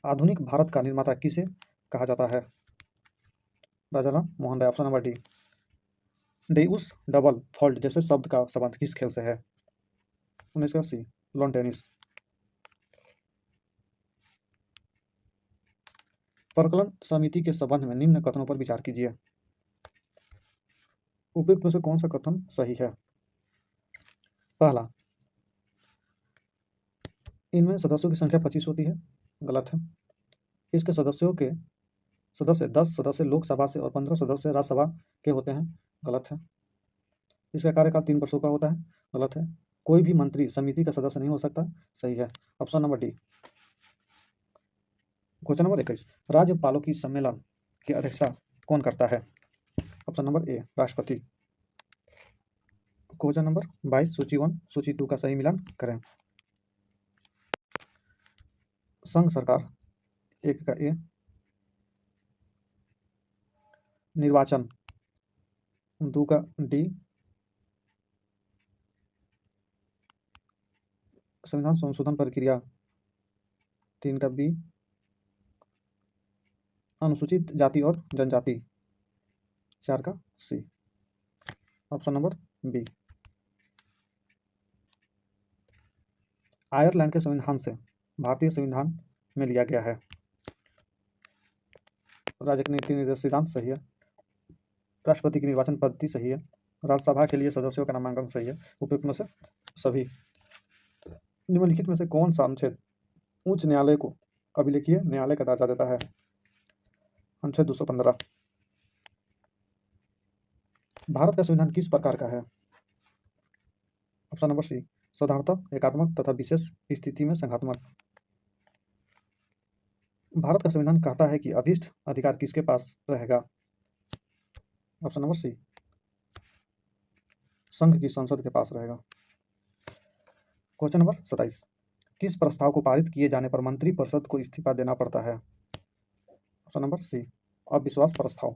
आधुनिक भारत का निर्माता किसे कहा जाता है? Raja Ram Mohan Roy. Option number D. Deuce double fault जैसे शब्द का संबंध किस खेल से है? 19 का सी, लॉन टेनिस। प्रकलन समिति के संबंध में निम्न कथनों पर विचार कीजिए। उपयुक्त में से कौन सा कथन सही है? पहला, इनमें सदस्यों की संख्या 25 होती है, गलत है। इसके सदस्य 10 सदस्य लोकसभा से और 15 सदस्य राज्यसभा के होते हैं, गलत है। इसका कार्यकाल 3 वर्षों का होता है, गलत है। कोई भी मंत्री समिति का सदस्य नहीं हो सकता, सही है। Option number D. Question number 21, राज्यपालों की सम्मेलन की अध्यक्षता कौन करता है? ऑप्शन नंबर ए, राष्ट्रपति। क्वेश्चन नंबर 22, सूची 1 सूची 2 का सही मिलान करें। संघ सरकार, 1 का ए, निर्वाचन, 2 का डी, संविधान संशोधन प्रक्रिया, 3 का बी, अनुसूचित जाति और जनजाति, 4 का C. Option number B. Ireland के संविधान से भारतीय संविधान में लिया गया है। राज्य की नीति निर्देश सिद्धांत सही है। राष्ट्रपति की निर्वाचन पद्धति सही है। राज्यसभा के लिए सदस्यों का नामांकन सही है। उपयुक्त में से सभी। निम्नलिखित में से कौन सा अनुच्छेद उच्च न्यायालय को अभिलेखीय न्यायालय का दर्जा देता है? अनुच्छेद 215। भारत का संविधान किस प्रकार का है? ऑप्शन नंबर सी, साधारणतः एकात्मक तथा विशेष स्थिति में संघात्मक। भारत का संविधान कहता है कि अभीष्ट अधिकार किसके पास रहेगा? ऑप्शन नंबर सी, संघ की संसद के पास रहेगा। क्वेश्चन नंबर 27, किस प्रस्ताव को पारित किए जाने पर मंत्रिपरिषद को इस्तीफा देना पड़ता है? ऑप्शन नंबर सी, अविश्वास प्रस्ताव।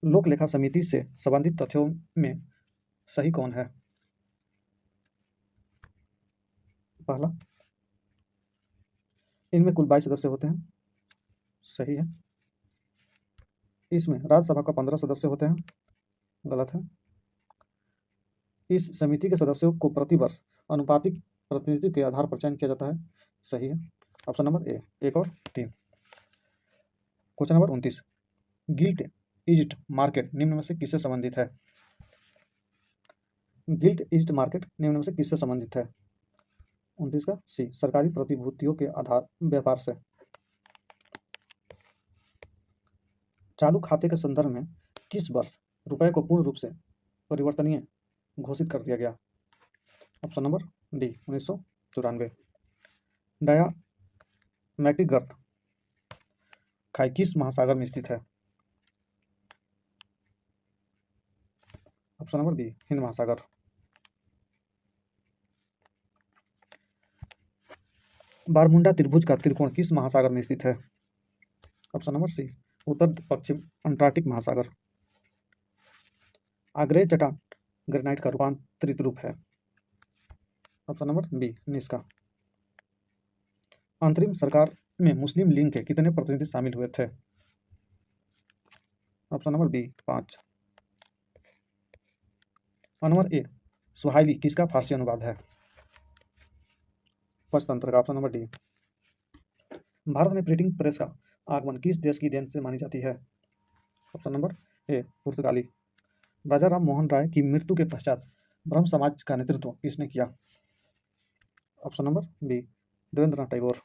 लोक लेखा समिति से संबंधित तथ्यों में सही कौन है? पहला, इनमें कुल 22 सदस्य होते हैं, सही है। इसमें राज्यसभा का 15 सदस्य होते हैं, गलत है। इस समिति के सदस्यों को प्रतिवर्ष अनुपातिक प्रतिनिधित्व के आधार पर चयन किया जाता है, सही है। ऑप्शन नंबर ए, 1 और 3। Question number 29, guilt east market निम्न में से किससे संबंधित है? गिल्ट ईस्ट मार्केट निम्न में से किससे संबंधित है? 29 का सी, सरकारी प्रतिभूतियों के आधार व्यापार से। चालू खाते के संदर्भ में किस वर्ष रुपए को पूर्ण रूप से परिवर्तनीय घोषित कर दिया गया? Option number D, 1994। डायमैक्टिक गर्त खाई किस महासागर में स्थित है? ऑप्शन नंबर बी, हिंद महासागर। बारमुंडा त्रिभुज का त्रिकोण किस महासागर में स्थित है? ऑप्शन नंबर सी, उत्तर पश्चिम अंटार्कटिक महासागर। आग्नेय चट्टान ग्रेनाइट का रूपांतरित रूप है। ऑप्शन नंबर बी निष्का। अंतरिम सरकार में मुस्लिम लीग के कितने प्रतिनिधि शामिल हुए थे? Option number B 5। Number A Suhaili किसका फारसी अनुवाद है? पंचतंत्र का। Option number D. भारत में प्रिंटिंग प्रेस का आगमन किस देश की देन से मानी जाती है? ऑप्शन नंबर ए पुर्तगाली। राजा राम मोहन राय की मृत्यु के पश्चात ब्रह्म समाज का नेतृत्व किसने किया? Option number B Debendranath Tagore.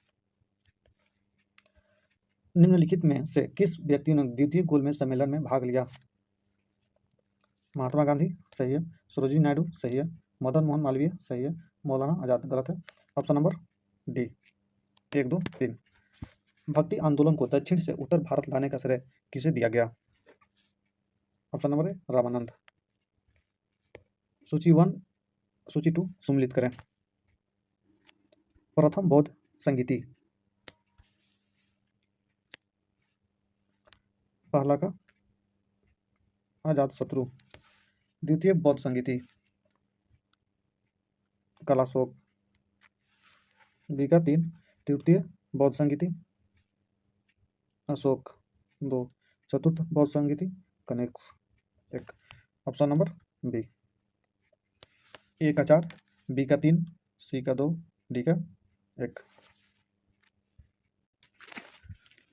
निम्नलिखित में से किस व्यक्ति ने द्वितीय गोलमेज सम्मेलन में भाग लिया? महात्मा गांधी सही है, सरोजिनी नायडू सही है, मदन मोहन मालवीय सही है, मौलाना आजाद गलत है। Option number D 1 2 3। भक्ति आंदोलन को दक्षिण से उत्तर भारत लाने का श्रेय किसे दिया गया? ऑप्शन नंबर ए रामानंद। सूची 1 सूची 2 सम्मिलित करें। प्रथम बौद्ध संगीति। पहला का अजात शत्रु। द्वितीय बौद्ध संगीति कलाशोक। बी का 3। तृतीय बौद्ध संगीति अशोक 2। चतुर्थ बौद्ध संगीति कनेक्स 1। Option number B. ए का 4, बी का 3, सी का 2, डी का 1।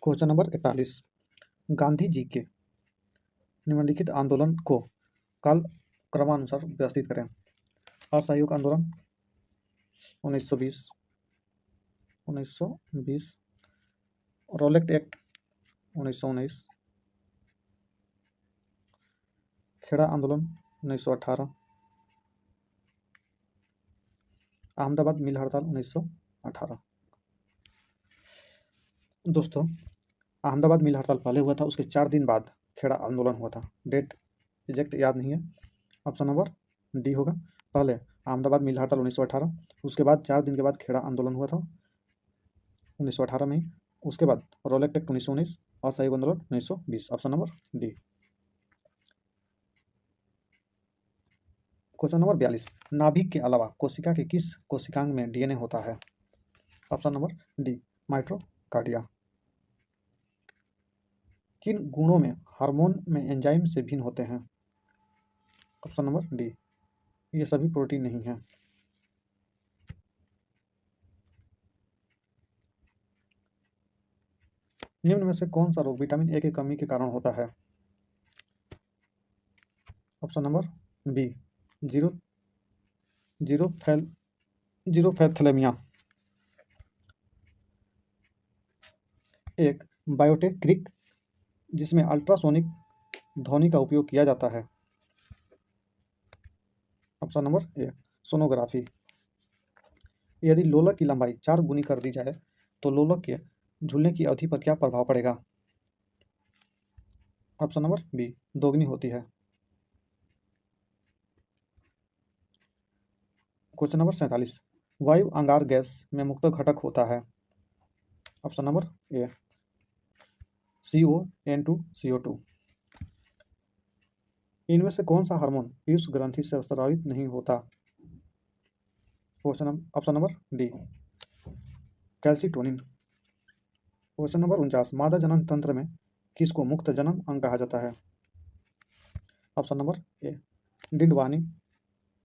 Question number 41। गांधी जी के निम्नलिखित आंदोलन को काल क्रमानुसार व्यवस्थित करें। असहयोग आंदोलन 1920, रोलेक्ट एक्ट 1919, खेड़ा आंदोलन 1918, अहमदाबाद मिल हड़ताल 1918। दोस्तों अहमदाबाद मिल हड़ताल पहले हुआ था, उसके 4 दिन बाद खेड़ा आंदोलन हुआ था। डेट एग्जैक्ट याद नहीं है। ऑप्शन नंबर डी होगा। पहले अहमदाबाद मिल हड़ताल 1918, उसके बाद 4 दिन के बाद खेड़ा आंदोलन हुआ था 1918 में। उसके बाद रोलेक्ट एक्ट 1919, असहयोग आंदोलन 1920। Option number D. Question number 42। नाभिक के अलावा कोशिका के किस कोशिकांग में डीएनए होता है? Option number D mitochondria. किन गुणों में हार्मोन में एंजाइम से भिन्न होते हैं? ऑप्शन नंबर डी ये सभी प्रोटीन नहीं है। निम्न में से कौन सा रोग विटामिन ए की कमी के कारण होता है? Option number B xerophthalmia. एक बायोटेक क्रिक जिसमें अल्ट्रासोनिक ध्वनि का उपयोग किया जाता है। ऑप्शन नंबर ए सोनोग्राफी। यदि लोलक की लंबाई 4 गुनी कर दी जाए तो लोलक के झूलने की अवधि पर क्या प्रभाव पड़ेगा? ऑप्शन नंबर बी दोगुनी होती है। Question number 47। वायु अंगार गैस में मुक्त घटक होता है। ऑप्शन नंबर ए CON2CO2। इनमें से कौन सा हार्मोन पीयूष ग्रंथि से स्रावित नहीं होता? Option number D calcitonin. Question number 49। मादा जनन तंत्र में किसको मुक्त जनन अंग कहा जाता है? ऑप्शन नंबर ए डिंडवानी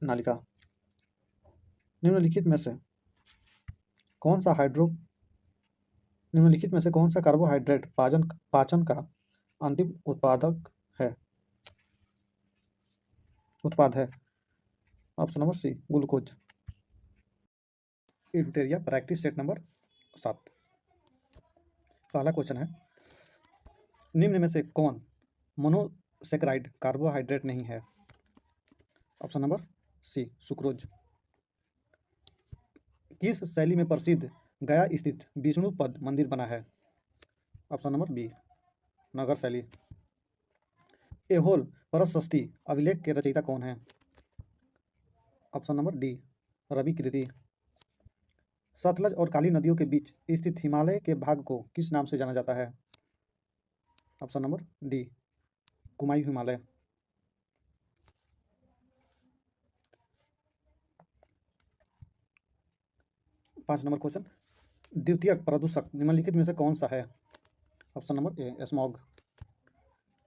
नालिका। निम्नलिखित में से कौन सा कार्बोहाइड्रेट पाचन का अंतिम उत्पाद है? Option number C glucose. यूटेरिया प्रैक्टिस सेट नंबर 7। पहला क्वेश्चन है, निम्न में से कौन मोनोसेकेराइड कार्बोहाइड्रेट नहीं है? Option number C sucrose. किस शैली में प्रसिद्ध गया स्थित विष्णुपद मंदिर बना है? ऑप्शन नंबर बी नगर शैली। एहोल प्रशस्ति अभिलेख के रचयिता कौन है? ऑप्शन नंबर डी रवि कृति। सतलज और काली नदियों के बीच स्थित हिमालय के भाग को किस नाम से जाना जाता है? Option number D Kumaon Himalaya. 5 number question, द्वितीयक प्रदूषक निम्नलिखित में से कौन सा है? ऑप्शन नंबर ए स्मॉग।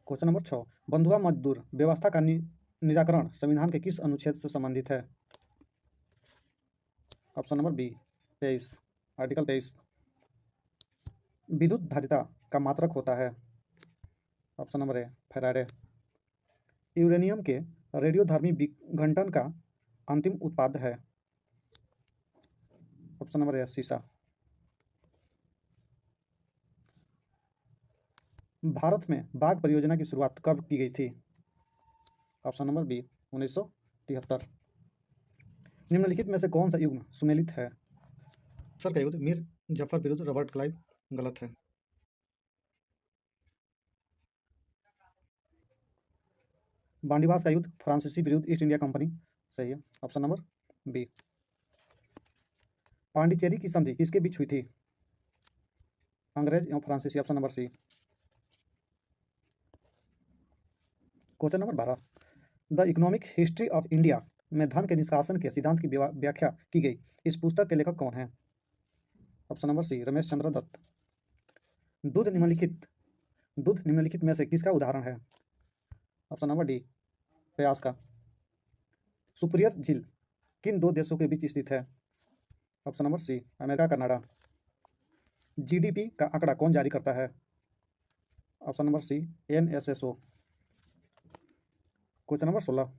क्वेश्चन नंबर 6, बंधुआ मजदूर व्यवस्था का निराकरण संविधान के किस अनुच्छेद से संबंधित है? Option number B 23, article 23। विद्युत धारिता का मात्रक होता है? Option number A Faraday. Uranium के रेडियोधर्मी विघटन का अंतिम उत्पाद है? ऑप्शन नंबर ए सीसा। भारत में बाघ परियोजना की शुरुआत कब की गई थी? Option number B 1973। निम्नलिखित में से कौन सा युग्म सुमेलित है? सर का युद्ध मीर जफर विरुद्ध रॉबर्ट क्लाइव गलत है। बांडीवास का युद्ध फ्रांसीसी विरुद्ध ईस्ट इंडिया कंपनी सही है। Option number B. पांडिचेरी की संधि किसके बीच हुई थी? अंग्रेज एवं फ्रांसीसी। Option number C. Question number 12, the economic history of India में धन के निष्कासन के सिद्धांत की व्याख्या की गई इस पुस्तक के लेखक कौन है? ऑप्शन नंबर सी रमेश चंद्र दत्त। दूध निम्नलिखित में से किसका उदाहरण है? ऑप्शन नंबर डी प्यास का। सुपीरियर झील किन दो देशों के बीच स्थित है? Option number C America Canada. GDP का आंकड़ा कौन जारी करता है? Option number C NSSO. Question number 16,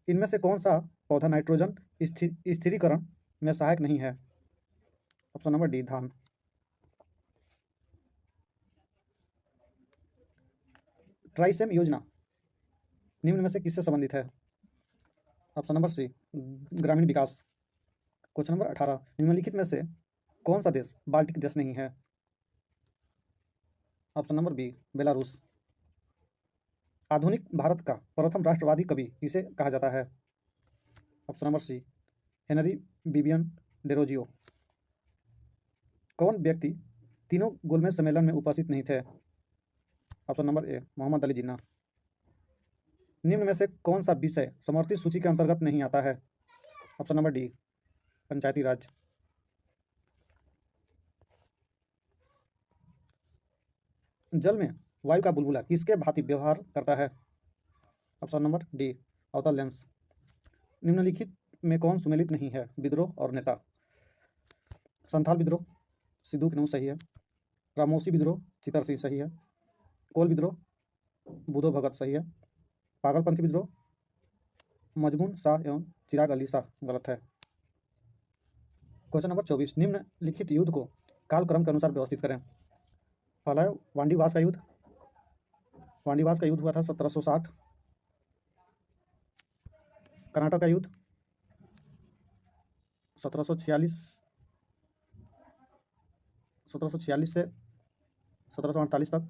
इनमें से कौन सा पौधा नाइट्रोजन स्थिरीकरण में सहायक नहीं है? ऑप्शन नंबर डी धान। ट्राइसेम योजना निम्न में से किससे संबंधित है? ऑप्शन नंबर सी ग्रामीण विकास। क्वेश्चन नंबर 18, निम्नलिखित में से कौन सा देश बाल्टिक देश नहीं है? Option number B Belarus. आधुनिक भारत का प्रथम राष्ट्रवादी कवि किसे कहा जाता है? Option number C Henry Vivian Derozio. कौन व्यक्ति तीनों गोलमेज सम्मेलन में उपस्थित नहीं थे? Option number A Muhammad Ali Jinnah. निम्न में से कौन सा विषय समर्थित सूची के अंतर्गत नहीं आता है? ऑप्शन नंबर डी पंचायती राज। जल में वायु का बुलबुला किसके भांति व्यवहार करता है? ऑप्शन नंबर डी अवतल लेंस। निम्नलिखित में कौन सुमेलित नहीं है? विद्रोह और नेता। संथाल विद्रोह सिद्धू किन्नू सही है। रामोसी विद्रोह चितर सिंह सही है। कोल विद्रोह बुधो भगत सही है। पागलपंथी विद्रोह मजमून शाह एवं चिराग अली शाह गलत है। क्वेश्चन नंबर 24, निम्नलिखित युद्ध को कालक्रम के अनुसार व्यवस्थित करें। पहला है वांडीवास का युद्ध। वांडीवास का युद्ध हुआ था 1760। कर्नाटक का युद्ध 1746 से 1748 तक।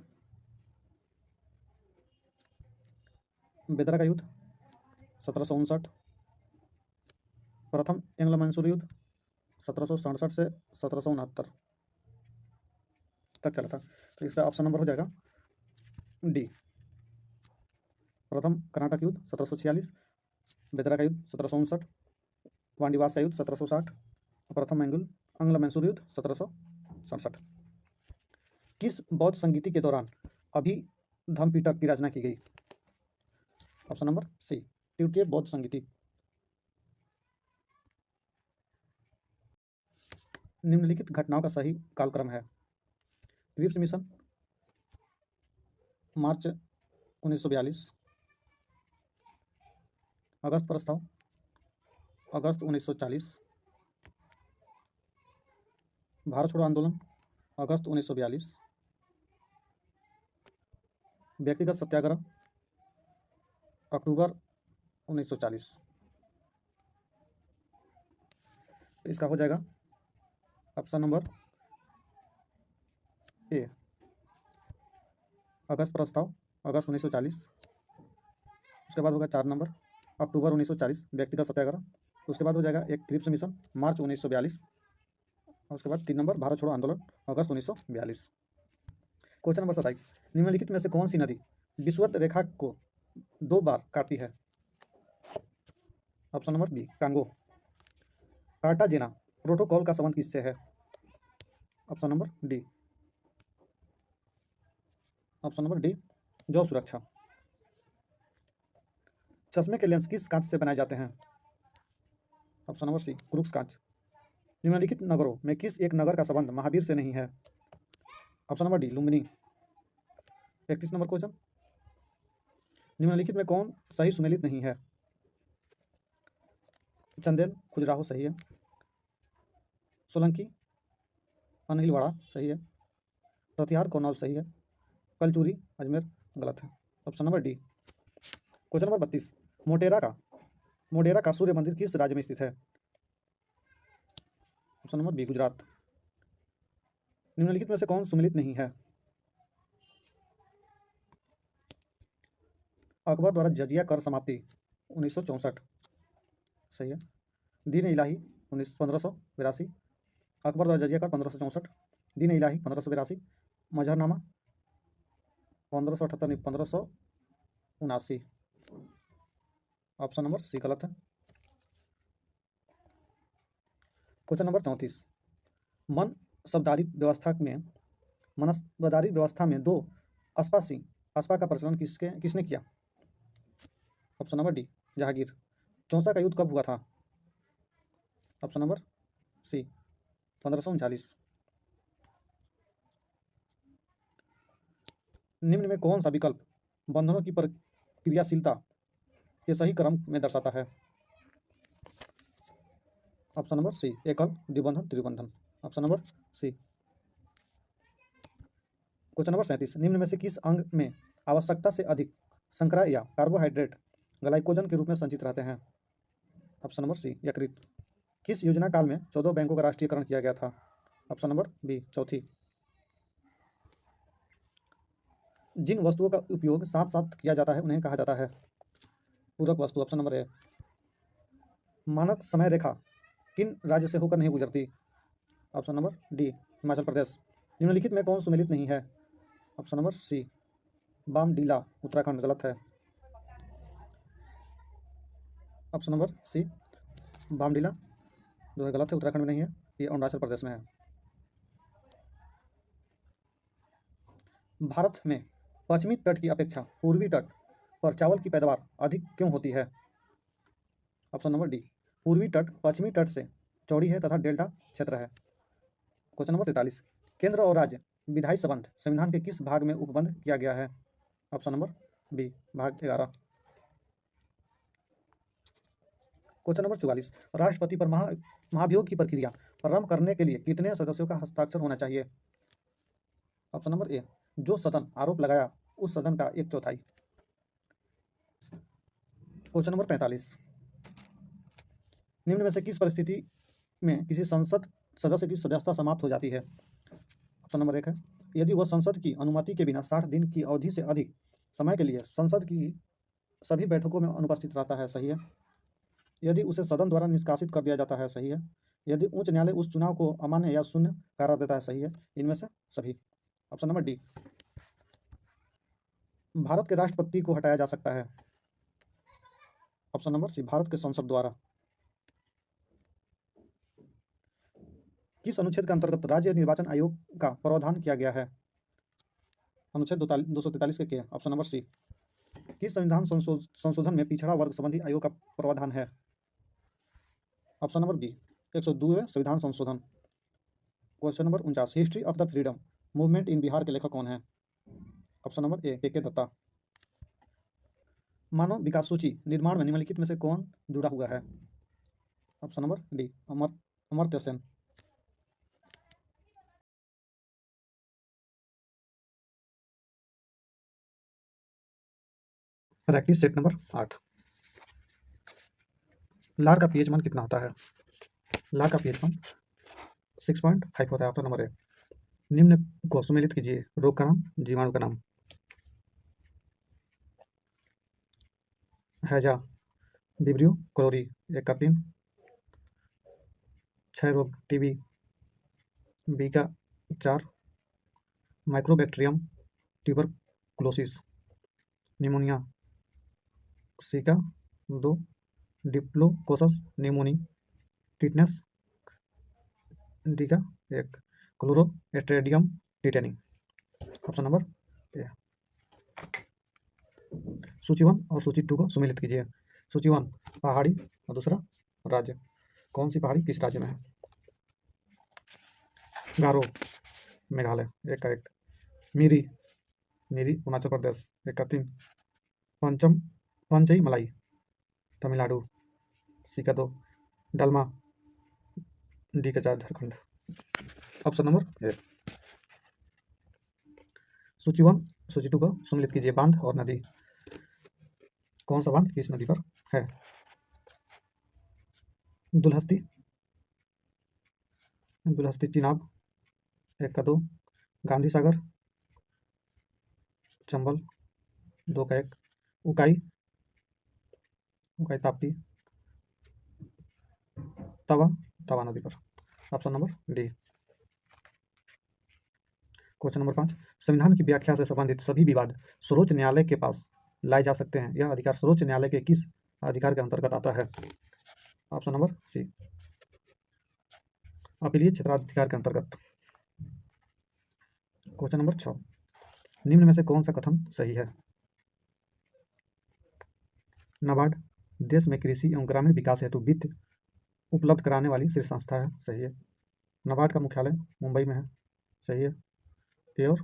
बेदरा का युद्ध 1759। प्रथम एंग्लो मैसूर युद्ध 1767 से 1769 तक चला था। तो इसका ऑप्शन नंबर हो जाएगा डी। प्रथम कर्नाटक युद्ध 1746, बेदरा का युद्ध 1759, वांडीवास का युद्ध 1760, प्रथम एंग्लो मैसूर युद्ध 1767। किस बौद्ध संगीति के दौरान अभिधम्मपिटक की रचना की गई? ऑप्शन नंबर सी तृतीय बौद्ध संगीति। निम्नलिखित घटनाओं का सही कालक्रम है। क्रिप्स मिशन मार्च 1942, अगस्त प्रस्ताव अगस्त 1940, भारत छोड़ो आंदोलन अगस्त 1942, व्यक्तिगत सत्याग्रह अक्टूबर 1940। तो इसका हो जाएगा ऑप्शन नंबर ए अगस्त प्रस्ताव अगस्त 1940। उसके बाद होगा 4 नंबर अक्टूबर 1940 व्यक्तिगत सत्याग्रह। उसके बाद हो जाएगा एक क्रिप्स मिशन मार्च 1942। और उसके बाद 3 नंबर भारत छोड़ो आंदोलन अगस्त 1942। क्वेश्चन नंबर 27, निम्नलिखित में से कौन सी नदी विषुवत रेखा को 2 बार काटती है? Option number B Congo. Cartagena protocol का संबंध किससे है? Option number D. Option number D, जौ सुरक्षा। चश्मे के लेंस किस कांच से बनाए जाते हैं? ऑप्शन नंबर सी, क्रूक्स कांच। निम्नलिखित नगरों में किस एक नगर का संबंध महावीर से नहीं है? Option number D, Lumbini. 31 number question, निम्नलिखित में कौन सही सुमेलित नहीं है? चंदेल खजुराहो सही है। सोलंकी अनिलवाड़ा सही है। प्रतिहार कन्नौज सही है। कलचुरी अजमेर गलत है। Option number D. Question number 32, Modhera का सूर्य मंदिर किस राज्य में स्थित है? Option number B, Gujarat. निम्नलिखित में से कौन सुमेलित नहीं है? अकबर द्वारा जजिया कर समाप्ति 1964 सही है। दीन इलाही 1582। अकबर द्वारा जजिया कर 1564। दीन इलाही 1582। मजहरनामा 1578 नहीं 1579। ऑप्शन नंबर सी गलत है। क्वेश्चन नंबर 34, मनसबदारी व्यवस्था में दो अस्पा का प्रचलन किसने किया? Option number D, Jahangir. Chausa का युद्ध कब हुआ था? Option number C, 1539। निम्न में कौन सा विकल्प बंधनों की प्रक्रियाशीलता के सही क्रम में दर्शाता है? ऑप्शन नंबर सी, एकल, द्विबंधन, त्रिबंधन। Option number C. Question number 37, निम्न में से किस अंग में आवश्यकता से अधिक शर्करा या कार्बोहाइड्रेट ग्लाइकोजन के रूप में संचित रहते हैं? ऑप्शन नंबर सी, यकृत। किस योजना काल में 14 बैंकों का राष्ट्रीयकरण किया गया था? ऑप्शन नंबर बी, चौथी। जिन वस्तुओं का उपयोग साथ साथ किया जाता है उन्हें कहा जाता है पूरक वस्तु। ऑप्शन नंबर ए। मानक समय रेखा किन राज्य से होकर नहीं गुजरती? Option number D, Himachal Pradesh. निम्नलिखित में कौन सुमेलित नहीं है? ऑप्शन नंबर सी, बामडीला उत्तराखंड गलत है। ऑप्शन नंबर सी, बामडीला जो है गलत है, उत्तराखंड में नहीं है, ये अरुणाचल प्रदेश में है। भारत में पश्चिमी तट की अपेक्षा पूर्वी तट पर चावल की पैदावार अधिक क्यों होती है? ऑप्शन नंबर डी, पूर्वी तट पश्चिमी तट से चौड़ी है तथा डेल्टा क्षेत्र है। क्वेश्चन नंबर 43, केंद्र और राज्य विधायी संबंध संविधान के किस भाग में उपबंध किया गया है? ऑप्शन नंबर बी, भाग 11। क्वेश्चन नंबर 44, राष्ट्रपति पर महाभियोग की प्रक्रिया प्रारंभ करने के लिए कितने सदस्यों का हस्ताक्षर होना चाहिए? ऑप्शन नंबर ए, जो सदन आरोप लगाया उस सदन का 1/4। क्वेश्चन नंबर 45, निम्न में से किस परिस्थिति में किसी संसद सदस्य की सदस्यता समाप्त हो जाती है? ऑप्शन नंबर 1 है, यदि वह संसद की अनुमति के बिना 60 दिन की अवधि से अधिक समय के लिए संसद की सभी बैठकों में अनुपस्थित रहता है सही है। यदि उसे सदन द्वारा निष्कासित कर दिया जाता है सही है। यदि उच्च न्यायालय उस चुनाव को अमान्य या शून्य करार देता है सही है। इनमें से सभी। ऑप्शन नंबर डी, भारत के राष्ट्रपति को हटाया जा सकता है। ऑप्शन नंबर सी, भारत के संसद द्वारा। किस अनुच्छेद के अंतर्गत राज्य निर्वाचन आयोग का प्रावधान किया गया है? अनुच्छेद 243 के ऑप्शन नंबर सी। किस संविधान संशोधन में पिछड़ा वर्ग संबंधी आयोग का प्रावधान है? ऑप्शन नंबर बी, 102वें संविधान संशोधन। Question number 49, history of the freedom movement in Bihar के लेखक कौन है? ऑप्शन नंबर ए, के दत्ता। मानव विकास सूची निर्माण में निम्नलिखित में से कौन जुड़ा हुआ है? Option number D, Amartya Sen. Practice set number 8, लार का पीएच मान कितना होता है? लार का पीएच मान 6.5 होता है। ऑप्शन नंबर ए। निम्न को सुमेलित कीजिए, रोग का नाम, जीवाणु का नाम। हैजा, विब्रियो क्लोरी, एक का 3। क्षय रोग, टीबी, बी का 4। माइक्रोबैक्टीरियम, ट्यूबरकुलोसिस, निमोनिया, सी का 2। डिप्लोकोकस निमोनी, टिटनेस, डी का एक, clostridium tetani. Option number A. सूची 1 और सूची 2 को सुमेलित कीजिए। सूची 1 पहाड़ी और दूसरा राज्य। कौन सी पहाड़ी किस राज्य में है? गारो मेघालय, एक का एक। मिरी मिरी अरुणाचल प्रदेश, एक का 3। पंचम पंचई मलाई तमिलनाडु, सी का 2। डलमा डी का 4 झारखंड। Option number A. सूची 1 सूची 2 को सम्मिलित कीजिए। बांध और नदी। कौन सा बांध किस नदी पर है? दुलहस्ती दुलहस्ती चिनाब, एक का 2। गांधी सागर चंबल, 2 का 1। उकाई उकाई ताप्ती तवा तवा नदी पर। Option number D. Question number 5, संविधान की व्याख्या से संबंधित सभी विवाद सर्वोच्च न्यायालय के पास लाए जा सकते हैं। यह अधिकार सर्वोच्च न्यायालय के किस अधिकार के अंतर्गत आता है? ऑप्शन नंबर सी, अपीलीय क्षेत्राधिकार के अंतर्गत। क्वेश्चन नंबर 6, निम्न में से कौन सा कथन सही है? नाबार्ड देश में कृषि एवं ग्रामीण विकास हेतु वित्त उपलब्ध कराने वाली शीर्ष संस्था है। सही है। नाबार्ड का मुख्यालय मुंबई में है। सही है। ए और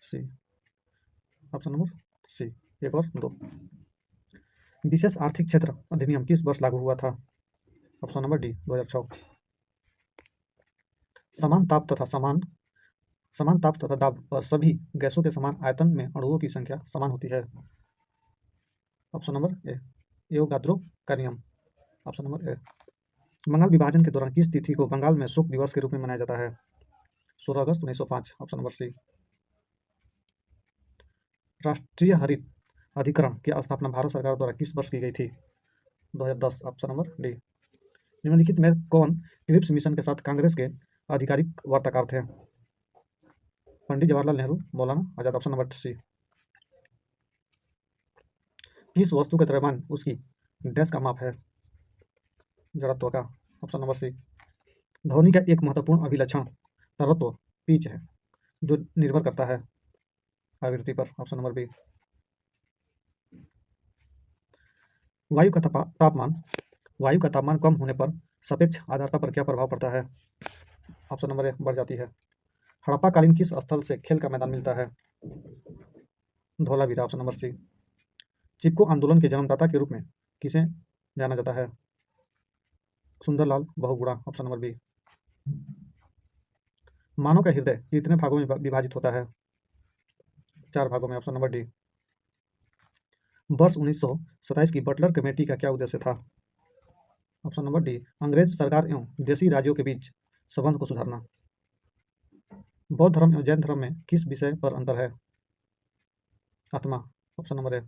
सी। ऑप्शन नंबर सी, 1 और 2। विशेष आर्थिक क्षेत्र अधिनियम किस वर्ष लागू हुआ था? Option number D, 2006। समान ताप तथा दाब पर सभी गैसों के समान आयतन में अणुओं की संख्या समान होती है। ऑप्शन नंबर ए, एवोगाद्रो का नियम। ऑप्शन नंबर ए। बंगाल विभाजन के दौरान किस तिथि को बंगाल में शोक दिवस के रूप में मनाया जाता है? 16 अगस्त 1905। ऑप्शन नंबर सी। राष्ट्रीय हरित अधिकरण की स्थापना भारत सरकार द्वारा किस वर्ष की गई थी? 2010। Option number D. निम्नलिखित में कौन क्रिप्स मिशन के साथ कांग्रेस के आधिकारिक वार्ताकार थे? पंडित जवाहरलाल नेहरू, मौलाना आजाद। ऑप्शन नंबर सी। किस वस्तु का द्रव्यमान उसकी डैश का माप है? जड़त्व का। Option number C. ध्वनि का एक महत्वपूर्ण अभिलक्षण तरत्व पिच है, जो निर्भर करता है आवृत्ति पर। Option number B. वायु का तापमान कम होने पर सापेक्ष आर्द्रता पर क्या प्रभाव पड़ता है? ऑप्शन नंबर ए, बढ़ जाती है। हड़प्पाकालीन किस स्थल से खेल का मैदान मिलता है? Dholavira. Option number C. Chipko आंदोलन के जन्मदाता के रूप में किसे जाना जाता है? Sunderlal Bahuguna. Option number B. मानव का हृदय कितने भागों में विभाजित होता है? 4 भागों में। Option number D. वर्ष 1927 की बटलर कमेटी का क्या उद्देश्य था? ऑप्शन नंबर डी, अंग्रेज सरकार एवं देशी राज्यों के बीच संबंध को सुधारना। बौद्ध धर्म एवं जैन धर्म में किस विषय पर अंतर है? आत्मा। ऑप्शन नंबर ए।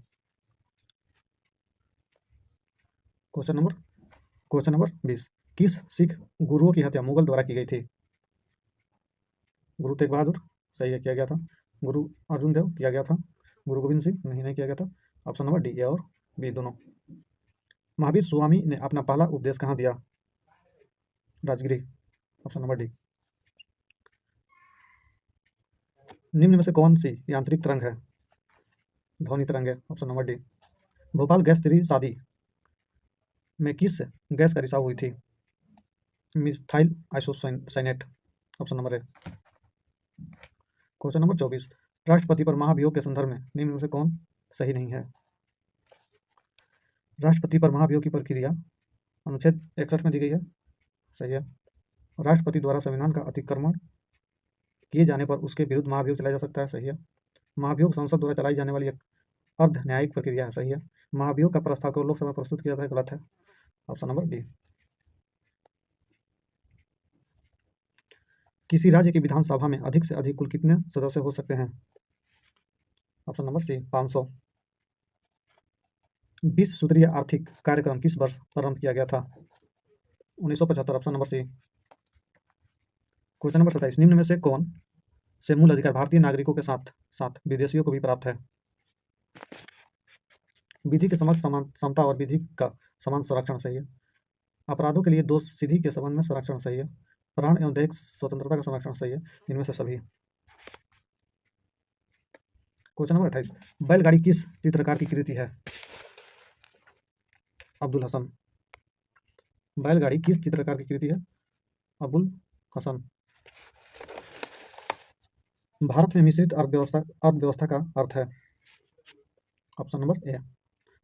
क्वेश्चन नंबर 20, किस सिख गुरुओं की हत्या मुगल द्वारा की गई थी? गुरु तेग बहादुर, सही है, किया गया था। गुरु अर्जुन देव, किया गया था। गुरु गोविंद सिंह, नहीं किया गया था। ऑप्शन नंबर डी, ए और बी दोनों। महावीर स्वामी ने अपना पहला उपदेश कहाँ दिया? राजगिरी। Option number D. निम्न में से कौन सी यांत्रिक तरंग है? ध्वनि तरंग है। Option number D. Bhopal gas 3 शादी में किस गैस का रिसाव हुई थी? Methyl isocyanate. ऑप्शन नंबर ए। क्वेश्चन नंबर 24, राष्ट्रपति पर महाभियोग के संदर्भ में निम्न में से कौन सही नहीं है? राष्ट्रपति पर महाभियोग की प्रक्रिया अनुच्छेद 61 में दी गई है। सही है। राष्ट्रपति द्वारा संविधान का अतिक्रमण किए जाने पर उसके विरुद्ध महाभियोग चलाया जा सकता है। सही है। महाभियोग संसद द्वारा चलाई जाने वाली एक अर्ध न्यायिक प्रक्रिया है। सही है। महाभियोग का प्रस्ताव को लोकसभा में प्रस्तुत किया जाता है। गलत है। Option number D. किसी राज्य की विधानसभा में अधिक से अधिक कुल कितने सदस्य हो सकते हैं? ऑप्शन नंबर सी, 500। 20 सूत्रीय आर्थिक कार्यक्रम किस वर्ष प्रारंभ किया गया था? 1975। Option number C. Question number 27, निम्न में से कौन से मूल अधिकार भारतीय नागरिकों के साथ साथ विदेशियों को भी प्राप्त है? विधि के समक्ष समता और विधि का समान संरक्षण। सही है। अपराधों के लिए दोष सिद्धि के संबंध में संरक्षण। सही है। प्राण एवं दैहिक स्वतंत्रता का संरक्षण सही है, इनमें से सभी। क्वेश्चन नंबर 28, बैलगाड़ी किस चित्रकार की कृति है? अब्दुल हसन। बैलगाड़ी किस चित्रकार की कृति है? अबुल हसन। भारत में मिश्रित अर्थव्यवस्था का अर्थ है? ऑप्शन नंबर ए,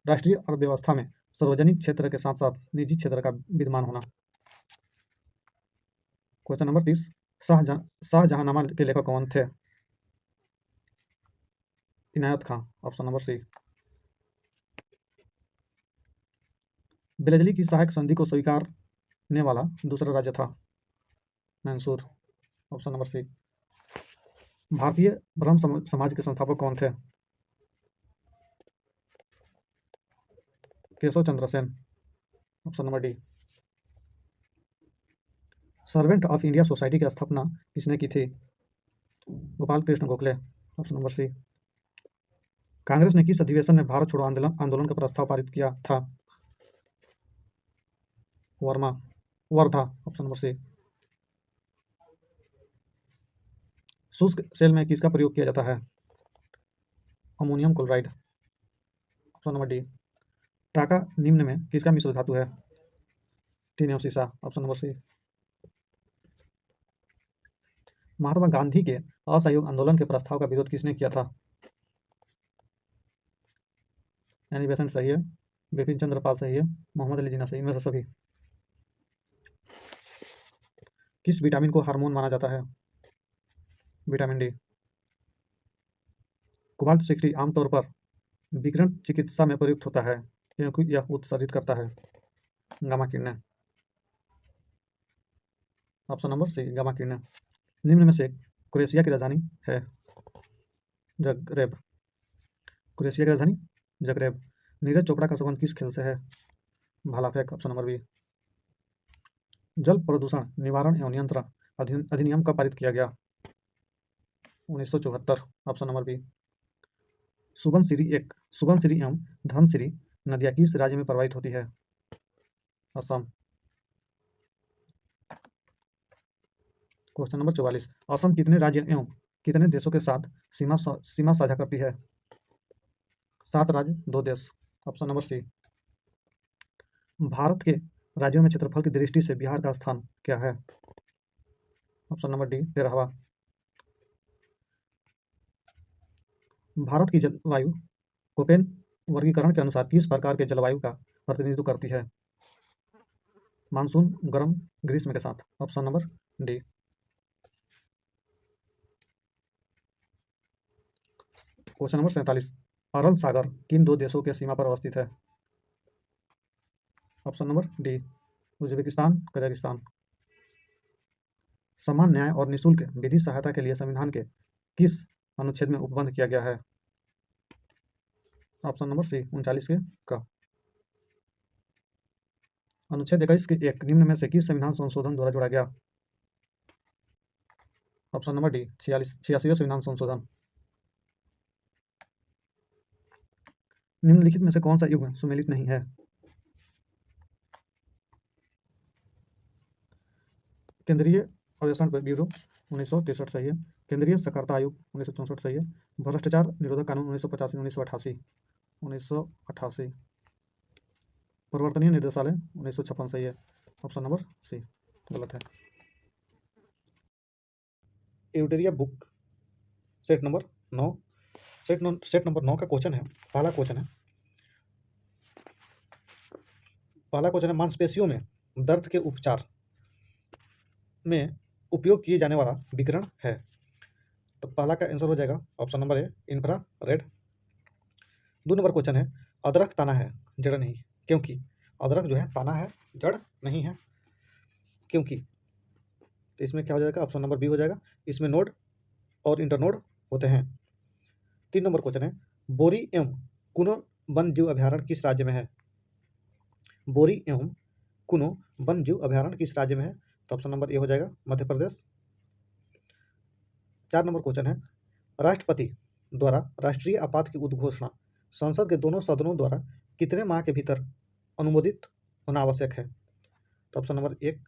राष्ट्रीय अर्थव्यवस्था में सार्वजनिक क्षेत्र के साथ साथ निजी क्षेत्र का विद्यमान होना। क्वेश्चन नंबर 30, शाहजहांनामा के लेखक कौन थे? इनायत खां। ऑप्शन नंबर सी। बेलजली की सहायक संधि को स्वीकारने वाला दूसरा राज्य था? Mysore. Option number C. Bharatiya Brahmo Samaj के संस्थापक कौन थे? Keshav Chandra Sen. Option number D. Servant of India society की स्थापना किसने की थी? Gopal Krishna Gokhale. Option number C. Congress ने किस अधिवेशन में भारत छोड़ो आंदोलन का प्रस्ताव पारित किया था? वर्धा। Option number C. शुष्क सेल में किसका प्रयोग किया जाता है? Ammonium chloride. Option number D. टाका निम्न में किसका मिश्र धातु है? टीन एवं सीसा। Option number C. Mahatma Gandhi के असहयोग आंदोलन के प्रस्ताव का विरोध किसने किया था? एनी बेसेंट सही है, बिपिन चंद्र पाल सही है, मोहम्मद अली जिन्ना सही, इनमें से सभी। किस विटामिन को हार्मोन माना जाता है? Vitamin D. कोबाल्ट 60 आमतौर पर विकिरण चिकित्सा में प्रयुक्त होता है क्योंकि यह उत्सर्जित करता है गामा किरणें। ऑप्शन नंबर सी, गामा किरणें। निम्न में से क्रोएशिया की राजधानी है? जगरेब। क्रोएशिया की राजधानी जगरेब। नीरज चोपड़ा का संबंध किस खेल से है? भाला फेंक। Option number B. जल प्रदूषण निवारण एवं नियंत्रण अधिनियम कब पारित किया गया? 1974। Option number B. सुबनसिरी एवं धनसिरी नदियां किस राज्य में प्रवाहित होती है? असम। क्वेश्चन नंबर 44, असम कितने राज्य एवं कितने देशों के साथ सीमा साझा करती है? 7 राज्य 2 देश। ऑप्शन नंबर सी। भारत के राज्यों में क्षेत्रफल की दृष्टि से बिहार का स्थान क्या है? ऑप्शन नंबर डी, 13वां। भारत की जलवायु कोपेन वर्गीकरण के अनुसार किस प्रकार के जलवायु का प्रतिनिधित्व करती है? मानसून, गर्म, ग्रीष्म के साथ। Option number D. Question number 47, अरल सागर किन 2 देशों के सीमा पर अवस्थित है? Option number D, Uzbekistan, Kazakhstan. समान न्याय और निःशुल्क विधि सहायता के लिए संविधान के किस अनुच्छेद में उपबंध किया गया है? ऑप्शन नंबर सी, 39 के का। अनुच्छेद 21 के 1 निम्न में से किस संविधान संशोधन द्वारा जोड़ा गया? ऑप्शन नंबर डी, 86वें संविधान संशोधन। निम्नलिखित में से कौन सा युग्म सुमेलित नहीं है? केंद्रीय अन्वेषण ब्यूरो 1963 सही है, केंद्रीय साक्षरता आयोग 1964 सही है, भ्रष्टाचार निरोधक कानून 1985 1988, प्रवर्तनीय निर्देशालय 1956 सही है। ऑप्शन नंबर सी गलत है। एवटेरिया book set number 9 set number 9 का क्वेश्चन है, पहला क्वेश्चन है मांसपेशियों में दर्द के उपचार में उपयोग किए जाने वाला विकिरण है? तो पहला का आंसर हो जाएगा ऑप्शन नंबर ए, इंफ्रारेड। 2 नंबर क्वेश्चन है, अदरक तना है जड़ नहीं, क्योंकि? अदरक जो है तना है, जड़ नहीं है, क्योंकि? तो इसमें क्या हो जाएगा? ऑप्शन नंबर बी हो जाएगा, इसमें नोड और इंटरनोड होते हैं। 3 नंबर क्वेश्चन है, बोरी एवं कुनो वन जीव अभ्यारण्य किस राज्य में है? बोरी एवं कुनो वन जीव अभ्यारण्य किस राज्य में है? तो ऑप्शन नंबर ए हो जाएगा, मध्य प्रदेश। 4 नंबर क्वेश्चन है, राष्ट्रपति द्वारा राष्ट्रीय आपात की उद्घोषणा संसद के दोनों सदनों द्वारा कितने माह के भीतर अनुमोदित होना आवश्यक है? तो ऑप्शन नंबर 1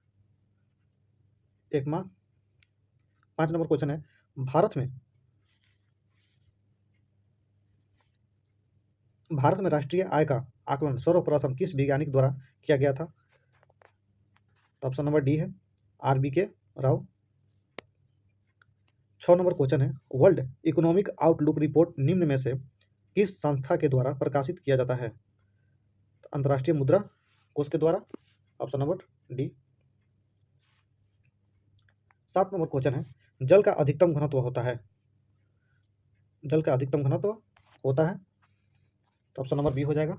1 माह। 5 नंबर क्वेश्चन है, भारत में राष्ट्रीय आय का आकलन सर्वप्रथम किस वैज्ञानिक द्वारा किया गया था? तो ऑप्शन नंबर डी है RBK राव। 6 नंबर क्वेश्चन है, वर्ल्ड इकोनॉमिक आउटलुक रिपोर्ट निम्न में से किस संस्था के द्वारा प्रकाशित किया जाता है? तो अंतर्राष्ट्रीय मुद्रा कोष के द्वारा, option number D. 7 number question है, जल का अधिकतम घनत्व होता है? जल का अधिकतम घनत्व होता है, तो ऑप्शन नंबर बी हो जाएगा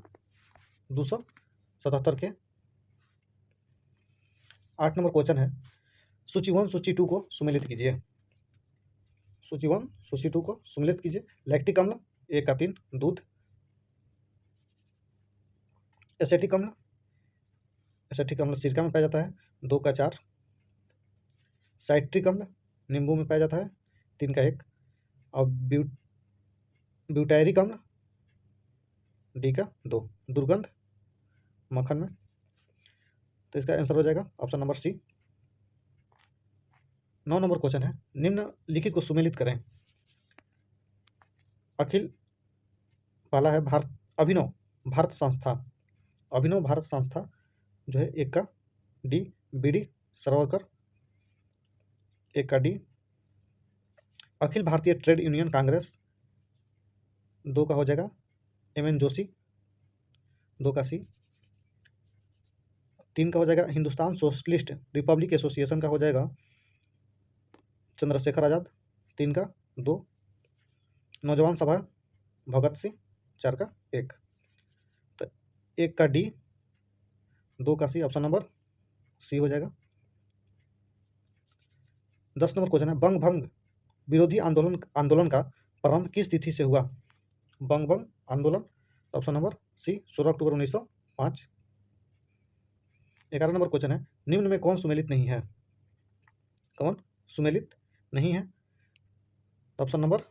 277 के। 8 नंबर क्वेश्चन है, सूची 1 सूची 2 को सुमेलित कीजिए। सूची 1 सूची 2 को सुमेलित कीजिए। लैक्टिक अम्ल 1 का 3, दूध। एसिटिक अम्ल सिरका में पाया जाता है, 2 का 4। साइट्रिक अम्ल नींबू में पाया जाता है, 3 का 1। और ब्यूटायरिक अम्ल डी का 2। दुर्गंध मक्खन में, तो इसका आंसर हो जाएगा option number C. 9 number question है, निम्नलिखित को सुमेलित करें। पहला है अभिनव भारत संस्था जो है 1 का डी। BD सावरकर 1 का D. Akhil Bharatiya trade union Congress 2 का हो जाएगा MN जोशी, 2 का सी। 3 का हो जाएगा हिंदुस्तान सोशलिस्ट रिपब्लिक एसोसिएशन का हो जाएगा चंद्रशेखर आज़ाद, 3 का 2। नौजवान सभा भगत सिंह 4 का 1। तो 1 का डी, 2 का सी, ऑप्शन नंबर सी हो जाएगा। 10 नंबर क्वेश्चन है, बंग भंग विरोधी आंदोलन का प्रारंभ किस तिथि से हुआ? बंग भंग आंदोलन, ऑप्शन नंबर सी 16 अक्टूबर 1905। 11 नंबर क्वेश्चन है, निम्न में कौन सुमेलित नहीं है? कौन सुमेलित नहीं है? तो ऑप्शन नंबर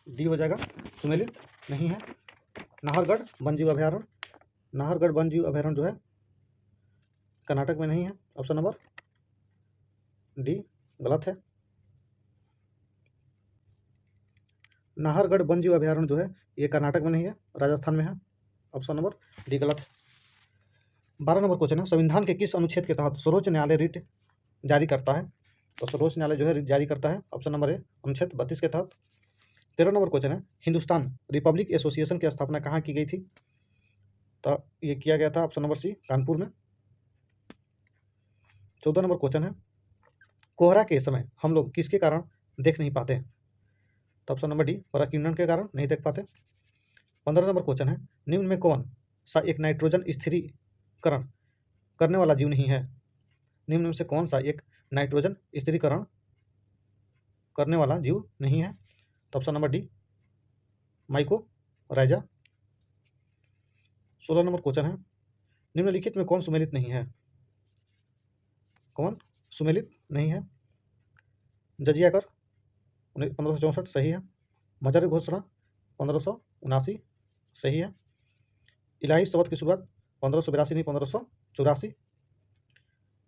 डी हो जाएगा, सुमेलित नहीं है। नाहरगढ़ वन्यजीव अभयारण्य जो है कर्नाटक में नहीं है, ऑप्शन नंबर डी गलत है। नाहरगढ़ वन्यजीव अभयारण्य जो है ये कर्नाटक में नहीं है, राजस्थान में है, ऑप्शन नंबर डी गलत है। 12 नंबर क्वेश्चन है, संविधान के किस अनुच्छेद के तहत सर्वोच्च न्यायालय रिट जारी करता है? तो सर्वोच्च न्यायालय जो है रिट जारी करता है, ऑप्शन नंबर ए अनुच्छेद 32 के तहत। 13 नंबर क्वेश्चन है, हिंदुस्तान रिपब्लिक एसोसिएशन की स्थापना कहाँ की गई थी? तो ये किया गया था ऑप्शन नंबर सी कानपुर में। 14 नंबर क्वेश्चन है, कोहरा के समय हम लोग किसके कारण देख नहीं पाते? तो ऑप्शन नंबर डी पराकिरणन के कारण नहीं देख पाते। 15 नंबर क्वेश्चन है, निम्न में कौन सा एक नाइट्रोजन स्थिरीकरण करने वाला जीव नहीं है? निम्न में से कौन सा एक नाइट्रोजन स्थिरीकरण करने वाला जीव नहीं है? तो option number D mycorrhiza. 16 number question है, निम्नलिखित में कौन सुमेलित नहीं है? कौन सुमेलित नहीं है? जजिया कर 1564 सही है। मजर घोषणा 1579 सही है। इलाही शब्द की शुरुआत 1582 नहीं 1584।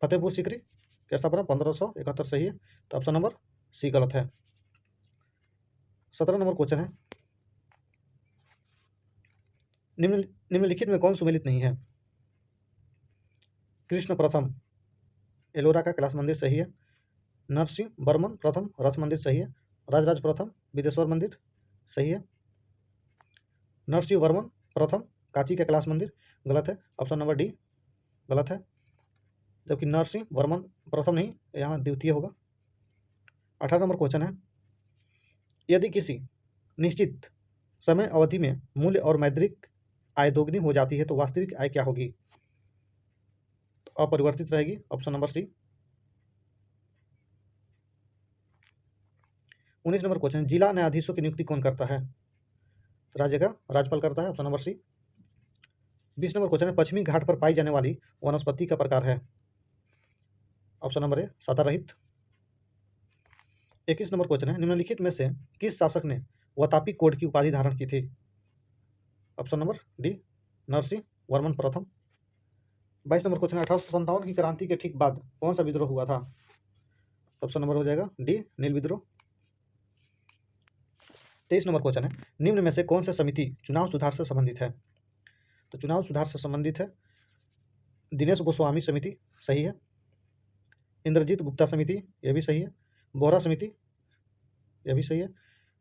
फतेहपुर सीकरी की स्थापना 1571 सही है, तो ऑप्शन नंबर सी गलत है। 17 नंबर क्वेश्चन है, निम्नलिखित में कौन सुमेलित नहीं है? कृष्ण प्रथम एलोरा का कैलाश मंदिर सही है। नरसिंह वर्मन प्रथम रथ मंदिर सही है। राजराज प्रथम विदेश्वर मंदिर सही है। नरसिंह वर्मन प्रथम कांची का कैलाश मंदिर गलत है, ऑप्शन नंबर डी गलत है, जबकि नरसिंह वर्मन प्रथम नहीं, यहाँ द्वितीय होगा। 18 नंबर क्वेश्चन है, यदि किसी निश्चित समय अवधि में मूल्य और मौद्रिक आय दोगुनी हो जाती है तो वास्तविक आय क्या होगी? तो अपरिवर्तित रहेगी, option number C. 19 number question, जिला न्यायाधीशों की नियुक्ति कौन करता है? तो राज्य का राज्यपाल करता है, option number C. 20 number question है, पश्चिमी घाट पर पाई जाने वाली वनस्पति का प्रकार है? ऑप्शन नंबर ए सादा रहित। 21 नंबर क्वेश्चन है, निम्नलिखित में से किस शासक ने वातापी कोड की उपाधि धारण की थी? Option number D Narasimha Varman प्रथम। 22 नंबर क्वेश्चन है, 1857 की क्रांति के ठीक बाद कौन सा विद्रोह हुआ था? तो ऑप्शन नंबर हो जाएगा डी, नील विद्रोह। 23 नंबर क्वेश्चन है, निम्न में से कौन सी समिति चुनाव सुधार से संबंधित है? तो चुनाव सुधार से संबंधित है दिनेश गोस्वामी समिति, सही है। इंद्रजीत गुप्ता समिति, यह भी सही है। बोहरा समिति, यह भी सही है।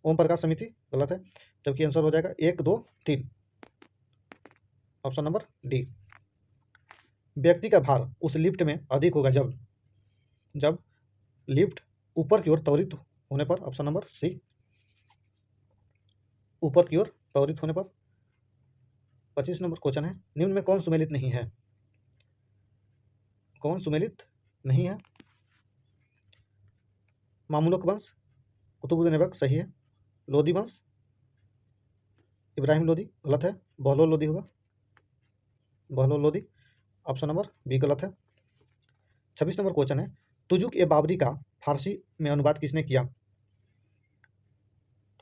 ओम प्रकाश समिति गलत है, जबकि आंसर हो जाएगा 1, 2, 3, ऑप्शन नंबर डी। व्यक्ति का भार उस लिफ्ट में अधिक होगा जब लिफ्ट ऊपर की ओर त्वरित होने पर, ऑप्शन नंबर सी, ऊपर की ओर त्वरित होने पर। 25 नंबर क्वेश्चन है, निम्न में कौन सुमेलित नहीं है? कौन सुमेलित नहीं है? मामूलक वंश, कुतुबुद्दीन ऐबक, सही है। लोधी वंश, इब्राहिम लोधी, गलत है। बहलोल लोधी होगा, Bahlol Lodi, option number B गलत है। 26 नंबर क्वेश्चन है, तुजुक ए बाबरी का फारसी में अनुवाद किसने किया?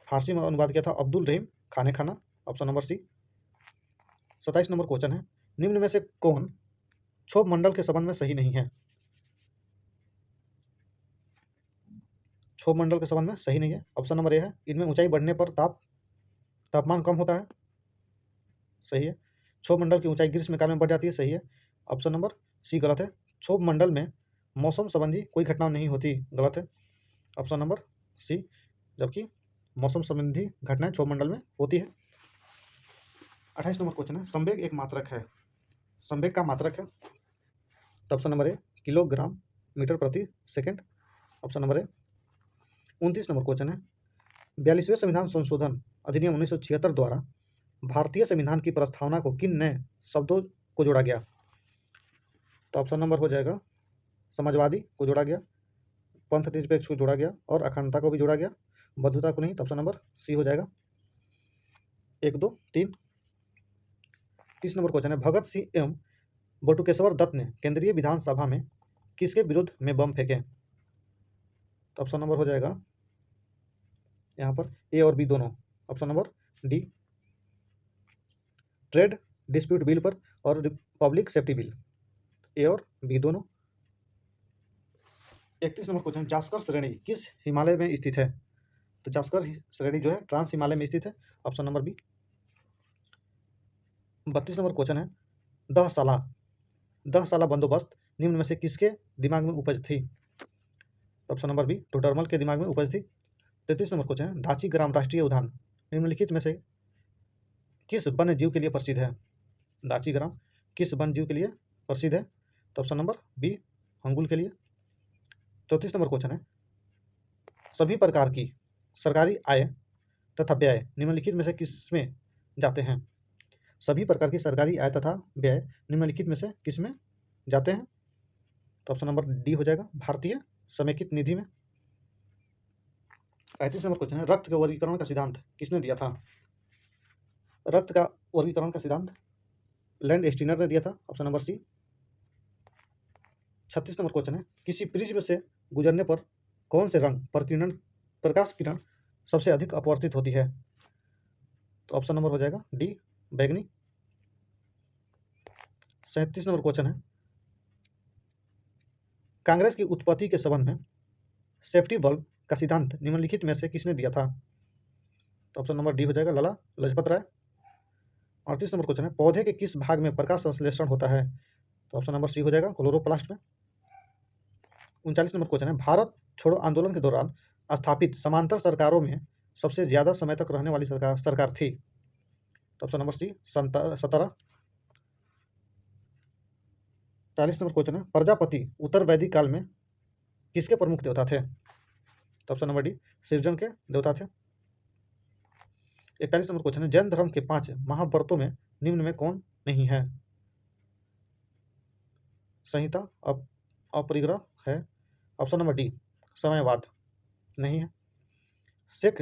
फारसी में अनुवाद किया था Abdul Rahim Khane Khana, option number C. 27 number question है, निम्न में से कौन क्षोभ मंडल के संबंध में सही नहीं है? क्षोभ मंडल के संबंध में सही नहीं है, ऑप्शन नंबर ए है, इनमें ऊंचाई बढ़ने पर तापमान कम होता है, सही है। क्षोभ मंडल की ऊंचाई ग्रीष्म काल में बढ़ जाती है, सही है। ऑप्शन नंबर सी गलत है, क्षोभ मंडल में मौसम संबंधी कोई घटना नहीं होती, गलत है। ऑप्शन नंबर सी, जबकि मौसम संबंधी घटनाएं क्षोभ मंडल में होती है। 28 नंबर क्वेश्चन है, संवेग एक मात्रक है, संवेग का मात्रक है, तो option number A kilogram metre प्रति second, option number A. 29 number question है, 42वें संविधान संशोधन अधिनियम 1976 द्वारा भारतीय संविधान की प्रस्तावना को किन नए शब्दों को जोड़ा गया? तो ऑप्शन नंबर हो जाएगा समाजवादी को जोड़ा गया, पंथ निरपेक्ष को जोड़ा गया और अखंडता को भी जोड़ा गया, बद्धता को नहीं, तो ऑप्शन नंबर सी हो जाएगा। 1, 2, 3। 30 नंबर क्वेश्चन है, भगत सिंह एवं बटुकेश्वर दत्त ने केंद्रीय विधानसभा में किसके विरुद्ध में बम फेंके? तो ऑप्शन नंबर हो जाएगा यहाँ पर ए और बी दोनों, option number D, trade dispute bill पर और पब्लिक सेफ्टी बिल, ए और बी दोनों। 31 नंबर क्वेश्चन, जास्कर श्रेणी किस हिमालय में स्थित है? तो जास्कर श्रेणी जो है ट्रांस हिमालय में स्थित है, option number B. 32 number question है, दह साला बंदोबस्त निम्न में से किसके दिमाग में उपज थी? ऑप्शन नंबर बी, टोडरमल के दिमाग में उपज थी। 33 नंबर क्वेश्चन है, दाची ग्राम राष्ट्रीय उद्यान निम्नलिखित में से किस वन्य जीव के लिए प्रसिद्ध है? दाची ग्राम किस वन्य जीव के लिए प्रसिद्ध है? तो ऑप्शन नंबर बी, हंगुल के लिए। 34 नंबर क्वेश्चन है, सभी प्रकार की सरकारी आय तथा व्यय निम्नलिखित में से किसमें जाते हैं? सभी प्रकार की सरकारी आय तथा व्यय निम्नलिखित में से किसमें जाते हैं? तो ऑप्शन नंबर डी हो जाएगा, भारतीय समेकित निधि में। 35 नंबर क्वेश्चन है, रक्त के वर्गीकरण का सिद्धांत किसने दिया था? रक्त का वर्गीकरण का सिद्धांत लैंड स्टीनर ने दिया था, option number C. 36 number question है, किसी प्रिज्म से गुजरने पर कौन से रंग पर प्रकाश किरण सबसे अधिक अपवर्तित होती है? तो ऑप्शन नंबर हो जाएगा डी, बैगनी। 37 नंबर क्वेश्चन है, कांग्रेस की उत्पत्ति के संबंध में सेफ्टी बल्ब का सिद्धांत निम्नलिखित में से किसने दिया था? तो ऑप्शन नंबर डी हो जाएगा, लाला लजपत राय। 38 नंबर क्वेश्चन है, पौधे के किस भाग में प्रकाश संश्लेषण होता है? तो ऑप्शन नंबर सी हो जाएगा, क्लोरोप्लास्ट में। 39 नंबर क्वेश्चन है, भारत छोड़ो आंदोलन के दौरान स्थापित समांतर सरकारों में सबसे ज्यादा समय तक रहने वाली सरकार थी? तो option number C, 17। 40 number question है, प्रजापति उत्तर वैदिक काल में किसके प्रमुख देवता थे? तो ऑप्शन नंबर डी, सृजन के देवता थे। 41 नंबर क्वेश्चन है, जैन धर्म के 5 महाव्रतों में निम्न में कौन नहीं है? संहिता, अपरिग्रह है, ऑप्शन नंबर डी, समयवाद नहीं है। शेख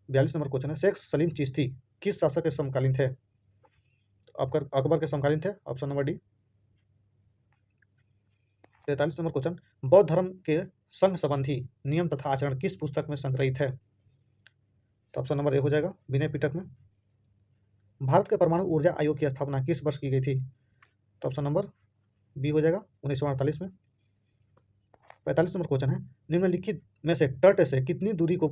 42 नंबर क्वेश्चन है, शेख सलीम चिश्ती किस शासक के समकालीन थे? अकबर के समकालीन थे, option number D. 43 number question, बौद्ध धर्म के संघ संबंधी नियम तथा आचरण किस पुस्तक में संग्रहित है? तो ऑप्शन नंबर ए हो जाएगा, विनय पिटक में। भारत के परमाणु ऊर्जा आयोग की स्थापना किस वर्ष की गई थी? तो ऑप्शन नंबर बी हो जाएगा, 1948 में। 45 नंबर क्वेश्चन है, निम्नलिखित में से तट से कितनी दूरी को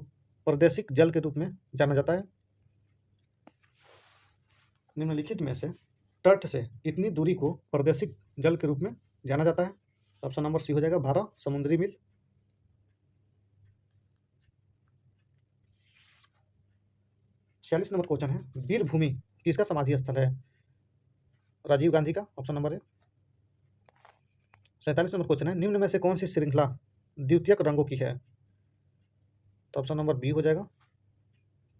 प्रादेशिक जल के रूप में जाना जाता है? निम्नलिखित में से तट से कितनी दूरी को प्रादेशिक जल के रूप में जाना जाता है? ऑप्शन नंबर सी हो जाएगा 12 समुद्री मील। 46 नंबर क्वेश्चन है, वीरभूमि किसका समाधि स्थल है? राजीव गांधी का, ऑप्शन नंबर ए। 47 नंबर क्वेश्चन है, निम्न में से कौन सी श्रृंखला द्वितीयक रंगों की है? तो ऑप्शन नंबर बी हो जाएगा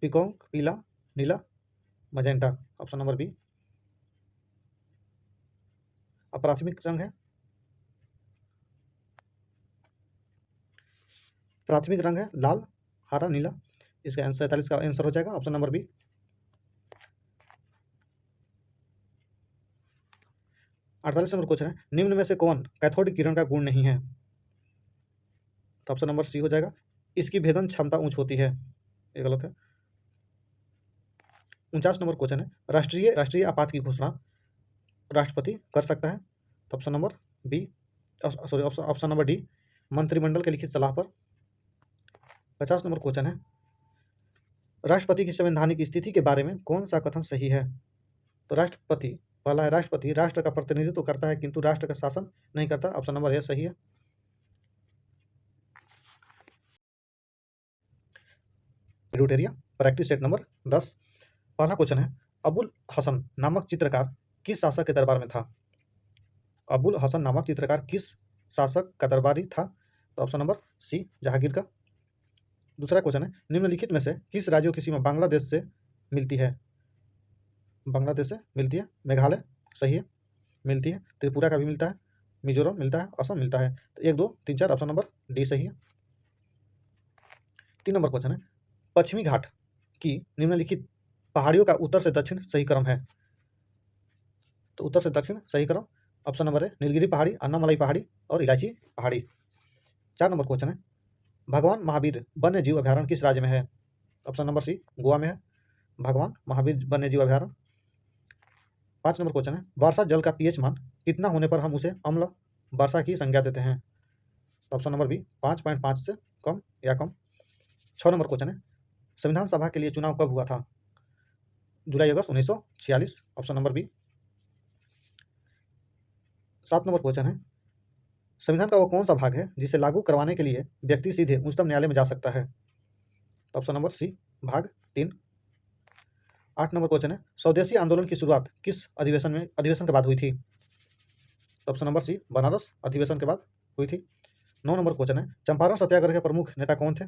पिकॉन्क, पीला, नीला, मजेंटा, ऑप्शन नंबर बी। प्राथमिक रंग है, प्राथमिक रंग है लाल, हरा, नीला। इसका आंसर 47 का आंसर हो जाएगा option number B. 48 number question है, निम्न में से कौन कैथोडिक किरण का गुण नहीं है? तो ऑप्शन नंबर सी हो जाएगा इसकी भेदन क्षमता उच्च होती है, ये गलत है। 49 नंबर क्वेश्चन है, राष्ट्रीय आपात की घोषणा राष्ट्रपति कर सकता है? तो option number B, sorry option number D, मंत्रिमंडल के लिखित सलाह पर। 50 नंबर क्वेश्चन है, राष्ट्रपति की संवैधानिक स्थिति के बारे में कौन सा कथन सही है? तो राष्ट्रपति, पहला है राष्ट्रपति राष्ट्र का प्रतिनिधित्व करता है किंतु राष्ट्र का शासन नहीं करता, ऑप्शन नंबर ए सही है। ल्यूटेरिया प्रैक्टिस सेट नंबर 10। पहला क्वेश्चन है, अबुल हसन नामक चित्रकार किस शासक के दरबार में था? अबुल हसन नामक चित्रकार किस शासक का दरबारी था? तो ऑप्शन नंबर सी जहांगीर का। दूसरा क्वेश्चन है, निम्नलिखित में से किस राज्यों की सीमा बांग्लादेश से मिलती है? बांग्लादेश से मिलती है मेघालय, सही है, मिलती है। त्रिपुरा का भी मिलता है, मिजोरम मिलता है, असम मिलता है। तो 1 2 3 4 ऑप्शन नंबर डी सही है। 3 नंबर क्वेश्चन है, पश्चिमी घाट की निम्नलिखित पहाड़ियों का उत्तर से दक्षिण सही क्रम है? तो उत्तर से दक्षिण सही क्रम ऑप्शन नंबर है नीलगिरी पहाड़ी, अन्नामलाई पहाड़ी और इलायची पहाड़ी। 4 नंबर क्वेश्चन है, भगवान महावीर वन्य जीव अभयारण्य किस राज्य में है? ऑप्शन नंबर सी गोवा में है, भगवान महावीर वन्य जीव अभयारण्य। 5 नंबर क्वेश्चन है, वर्षा जल का पीएच मान कितना होने पर हम उसे अम्ल वर्षा की संज्ञा देते हैं? ऑप्शन नंबर बी 5.5 से कम या कम। 6 नंबर क्वेश्चन है, संविधान सभा के लिए चुनाव कब हुआ था? जुलाई अगस्त 1946, option number B. 7 number question है, संविधान का वो कौन सा भाग है जिसे लागू करवाने के लिए व्यक्ति सीधे उच्चतम न्यायालय में जा सकता है? ऑप्शन नंबर सी भाग 3। 8 नंबर क्वेश्चन है, स्वदेशी आंदोलन की शुरुआत किस अधिवेशन के बाद हुई थी? ऑप्शन नंबर सी बनारस अधिवेशन के बाद हुई थी। 9 नंबर क्वेश्चन है, चंपारण सत्याग्रह के प्रमुख नेता कौन थे?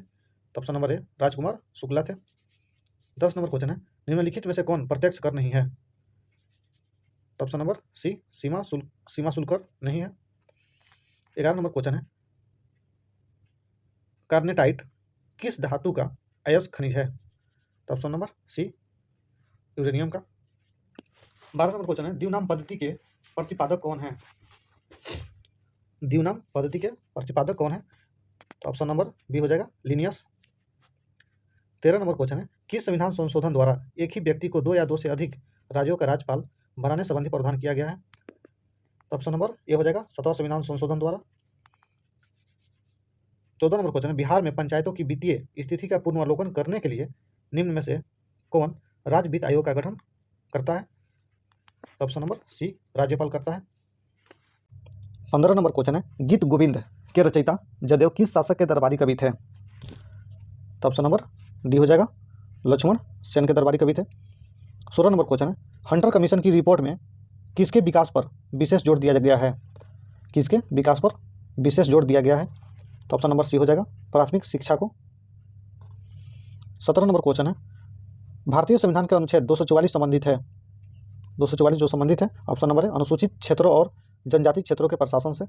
ऑप्शन नंबर ए राजकुमार शुक्ला थे। 10 नंबर क्वेश्चन है, निम्नलिखित में से कौन प्रत्यक्ष कर नहीं है? ऑप्शन नंबर सी सीमा शुल्क कर नहीं है। 11 नंबर क्वेश्चन है, कार्नेटाइट किस धातु का अयस्क खनिज है? तो ऑप्शन नंबर सी यूरेनियम का। 12 नंबर क्वेश्चन है, द्विनाम पद्धति के प्रतिपादक कौन है? द्विनाम पद्धति के प्रतिपादक कौन है? तो ऑप्शन नंबर बी हो जाएगा लिनियस। 13 नंबर क्वेश्चन है, किस संविधान संशोधन द्वारा एक ही व्यक्ति को 2 या 2 से अधिक राज्यों का राज्यपाल बनाने संबंधी प्रावधान किया गया है? तो ऑप्शन नंबर ए हो जाएगा 7वां संविधान संशोधन द्वारा। 14 नंबर क्वेश्चन है, बिहार में पंचायतों की वित्तीय स्थिति का पुनर्वलोकन करने के लिए निम्न में से कौन राज्य वित्त आयोग का गठन करता है? ऑप्शन नंबर सी राज्यपाल करता है। 15 नंबर क्वेश्चन है, गीत गोविंद के रचयिता जयदेव किस शासक के दरबारी कवि थे? तो ऑप्शन नंबर डी हो जाएगा लक्ष्मण सेन के दरबारी कवि थे। 16 नंबर क्वेश्चन है, हंटर कमीशन की रिपोर्ट में किसके विकास पर विशेष जोर दिया गया है? किसके विकास पर विशेष जोर दिया गया है? तो ऑप्शन नंबर सी हो जाएगा प्राथमिक शिक्षा को। 17 नंबर क्वेश्चन है, भारतीय संविधान के अनुच्छेद 244 संबंधित है, 244 जो संबंधित है ऑप्शन नंबर है अनुसूचित क्षेत्रों और जनजाति क्षेत्रों के प्रशासन से।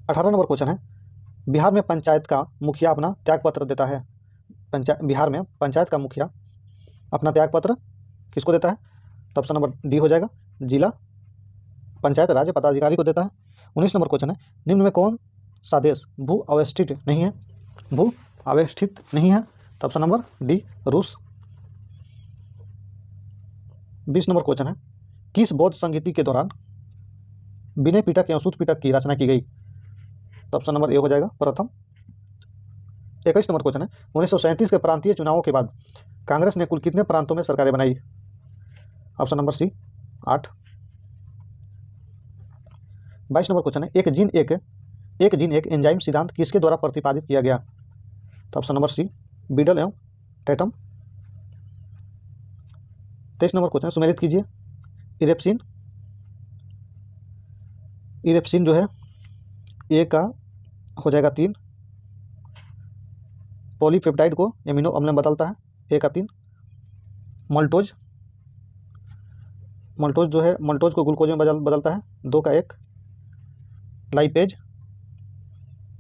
18 नंबर क्वेश्चन है, बिहार में पंचायत का मुखिया अपना त्यागपत्र देता है। बिहार में पंचायत का मुखिया अपना त्यागपत्र किसको देता है? तो ऑप्शन नंबर डी हो जाएगा जिला पंचायत राज्य पदाधिकारी को देता है। 19 नंबर क्वेश्चन है, निम्न में कौन सा देश भू अवस्थित नहीं है? भू अवस्थित नहीं है, तो ऑप्शन नंबर डी रूस। 20 नंबर क्वेश्चन है, किस बौद्ध संगीति के दौरान विनय पिटक या सूत पिटक की रचना की गई? तो ऑप्शन नंबर ए हो जाएगा प्रथम। 21 नंबर क्वेश्चन है 1937 के प्रांतीय चुनावों के बाद कांग्रेस ने कुल कितने प्रांतों में सरकारें बनाई? Option number C 8। 22 number question है एक जीन एक एंजाइम सिद्धांत किसके द्वारा प्रतिपादित किया गया? तो ऑप्शन नंबर सी बीडल एवं टैटम। 23 नंबर क्वेश्चन सुमेलित कीजिए। इरेप्सिन जो है ए का हो जाएगा 3, पॉलीपेप्टाइड को एमिनो अम्ल में बदलता है, ए का 3। मल्टोज जो है मल्टोज को ग्लूकोज में बदलता है, 2 का 1।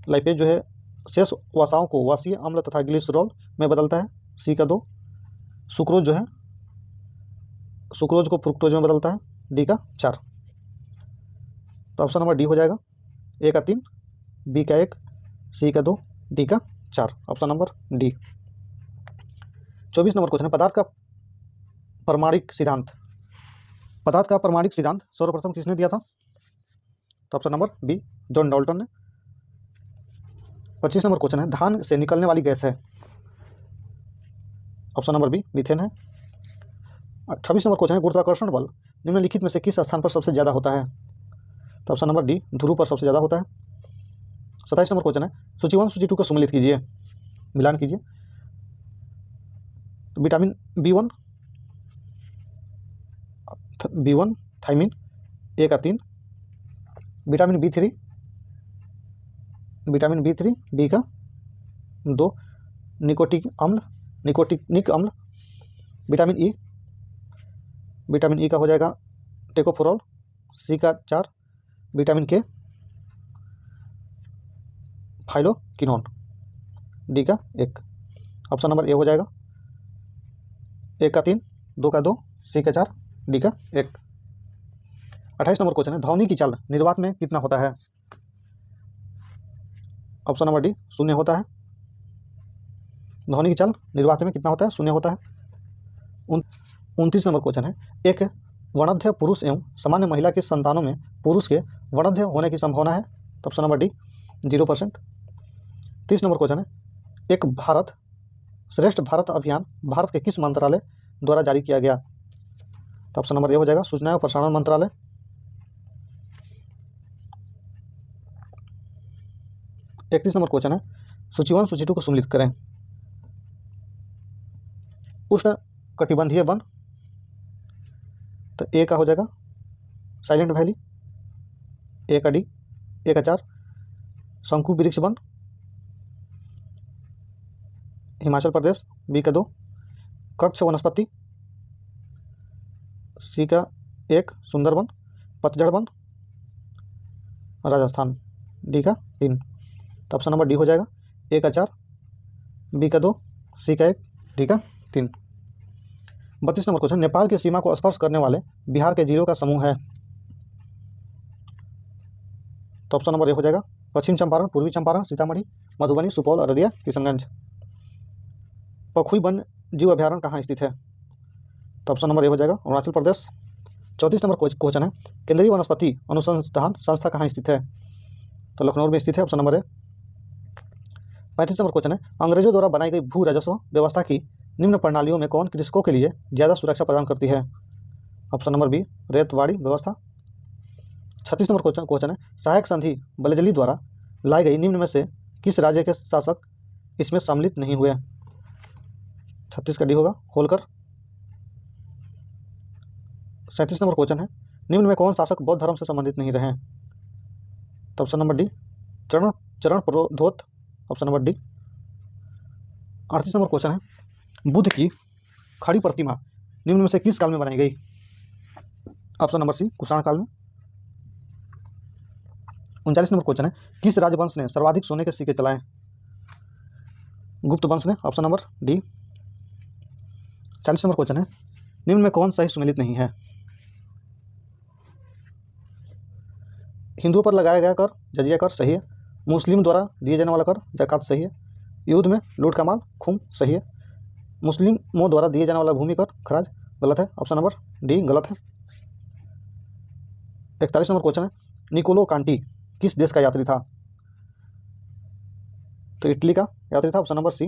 लाइपेज जो है शेष वसाओं को वसीय अम्ल तथा ग्लिसरॉल में बदलता है, सी का 2। सुक्रोज को फ्रुक्टोज में बदलता है, डी का 4। तो ऑप्शन नंबर डी हो जाएगा, ए का 3, बी का 1, सी का 2, डी का 4। Option number D. 24 number question है पदार्थ का परमाणिक सिद्धांत सर्वप्रथम किसने दिया था? तो option number B John Dalton ने। 25 नंबर क्वेश्चन है धान से निकलने वाली गैस है? ऑप्शन नंबर बी मीथेन है। 26 नंबर क्वेश्चन है गुरुत्वाकर्षण बल निम्नलिखित में से किस स्थान पर सबसे ज़्यादा होता है? तो ऑप्शन नंबर डी ध्रुव पर सबसे ज़्यादा होता है। 27 नंबर क्वेश्चन है सूची 1 सूची 2 को सम्मिलित कीजिए, मिलान कीजिए। तो विटामिन B1 थायमिन, ए का 3। विटामिन B3 बी का 2। निकोटिक अम्ल। विटामिन ई का हो जाएगा टेकोफोरॉल, सी का 4। विटामिन के फाइलोक्विनोन, डी का 1। ऑप्शन नंबर ए हो जाएगा, ए का 3, 2 का 2, सी का 4, डी का 1। 28 नंबर क्वेश्चन है ध्वनि की चाल निर्वात में कितना होता है? ऑप्शन नंबर डी 0 होता है। ध्वनि की चाल निर्वात में कितना होता है? 0 होता है। 29 नंबर क्वेश्चन है एक वर्णाढ्य पुरुष एवं सामान्य महिला के संतानों में पुरुष के वर्णाढ्य होने की संभावना है? तो option number D 0%। 30 number question है एक भारत श्रेष्ठ भारत अभियान भारत के किस मंत्रालय द्वारा जारी किया गया? तो ऑप्शन नंबर ए हो जाएगा सूचना एवं प्रसारण मंत्रालय। 31 नंबर क्वेश्चन है सूची 1 सूची 2 को सम्मिलित करें। उष्ण कटिबंधीय वन, तो ए का हो जाएगा साइलेंट वैली, ए का 4। शंकु वृक्ष वन हिमाचल प्रदेश, बी का 2। कक्ष वनस्पति, सी का 1। सुंदरवन। पतझड़ वन राजस्थान, डी का 3। तो ऑप्शन नंबर डी हो जाएगा, ए का 4, बी का 2, सी का 1, डी का 3। 32 नंबर क्वेश्चन नेपाल की सीमा को स्पर्श करने वाले बिहार के जिलों का समूह है? तो ऑप्शन नंबर ए हो जाएगा पश्चिम चंपारण, पूर्वी चंपारण, सीतामढ़ी, मधुबनी, सुपौल, अररिया, किशनगंज। पखुई वन जीव अभ्यारण्य कहाँ स्थित है? तो ऑप्शन नंबर ए हो जाएगा अरुणाचल प्रदेश। 34 नंबर क्वेश्चन है केंद्रीय वनस्पति अनुसंधान संस्था कहाँ स्थित है? तो लखनऊ में स्थित है, ऑप्शन नंबर ए। 35 नंबर क्वेश्चन है अंग्रेजों द्वारा बनाई गई भू राजस्व व्यवस्था की निम्न प्रणालियों में कौन कृषकों के लिए ज़्यादा सुरक्षा प्रदान करती है? ऑप्शन नंबर बी रेतवाड़ी व्यवस्था। 36 नंबर क्वेश्चन है सहायक संधि बलेजली द्वारा लाई गई निम्न में से किस राज्य के शासक इसमें सम्मिलित नहीं हुए? 36 का डी होगा होलकर। 37 नंबर क्वेश्चन है निम्न में कौन शासक बौद्ध धर्म से संबंधित नहीं रहे? तो ऑप्शन नंबर डी चरण Pradyot, option number D. 38 number question है बुद्ध की खड़ी प्रतिमा निम्न में से किस काल में बनाई गई? ऑप्शन नंबर सी कुषाण काल में। 39 नंबर क्वेश्चन है किस राजवंश ने सर्वाधिक सोने के सिक्के चलाए? गुप्त वंश ने, option number D. 40 number question है निम्न में कौन सही सुमेलित नहीं है? हिंदुओं पर लगाया गया कर जजिया कर सही है, मुस्लिम द्वारा दिए जाने वाला कर ज़कात सही है, युद्ध में लूट का माल खून सही है, मुस्लिमों द्वारा दिए जाने वाला भूमि कर खराज गलत है, ऑप्शन नंबर डी गलत है। 41 नंबर क्वेश्चन है निकोलो कांटी किस देश का यात्री था? तो इटली का यात्री था, option number C.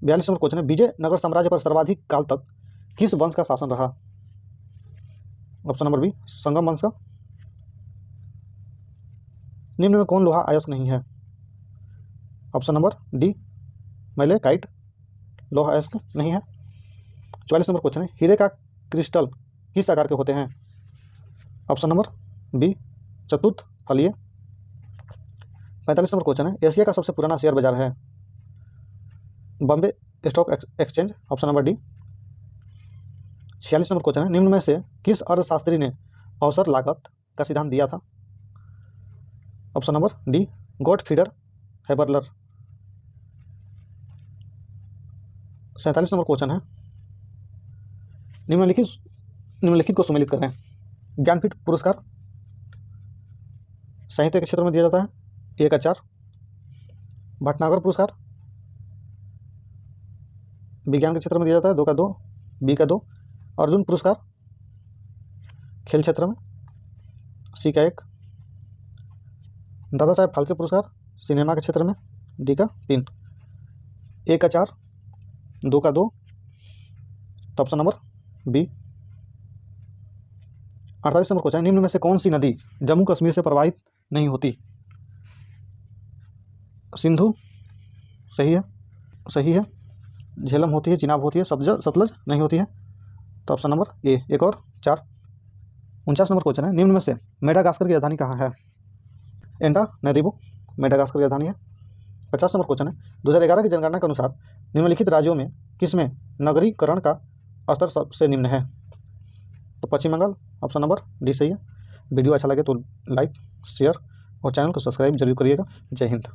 42 number question है, विजयनगर साम्राज्य पर सर्वाधिक काल तक किस वंश का शासन रहा? ऑप्शन नंबर बी, संगम वंश का। निम्न में कौन लोहा अयस्क नहीं है? ऑप्शन नंबर डी, मैलेकाइट लोहा अयस्क नहीं है। 44 नंबर क्वेश्चन है, हीरे का क्रिस्टल किस आकार के होते हैं? ऑप्शन नंबर बी, चतुर्थफलीय। 45 नंबर क्वेश्चन है, एशिया का सबसे पुराना शेयर बाजार है? Bombay stock exchange, option number D. 46 number question है, निम्न में से किस अर्थशास्त्री ने अवसर लागत का सिद्धांत दिया था? Option number D, Gottfried Haberler. 47 number question है, निम्नलिखित को सम्मिलित करें। ज्ञानपीठ पुरस्कार साहित्य के क्षेत्र में दिया जाता है, ए का 4। भटनागर पुरस्कार विज्ञान के क्षेत्र में दिया जाता है, 2 का 2, बी का 2। अर्जुन पुरस्कार खेल क्षेत्र में, सी का 1। दादा साहेब फाल्के पुरस्कार सिनेमा के क्षेत्र में, डी का 3। ए का 4, 2 का 2, तो option number B. 48 number question, निम्न में से कौन सी नदी जम्मू कश्मीर से प्रवाहित नहीं होती? सिंधु सही है। झेलम होती है, चिनाब होती है, सतलज नहीं होती है, तो ऑप्शन नंबर ए, 1 और 4। 49 नंबर क्वेश्चन है, निम्न में से मेडागास्कर की राजधानी कहाँ है? एंटानारिवो मेडागास्कर की राजधानी है। 50 नंबर क्वेश्चन है, 2011 की जनगणना के अनुसार निम्नलिखित राज्यों में किसमें नगरीकरण का स्तर सबसे निम्न है? तो पश्चिम बंगाल, ऑप्शन नंबर डी सही है। वीडियो अच्छा लगे तो लाइक, शेयर और चैनल को सब्सक्राइब जरूर करिएगा। जय हिंद।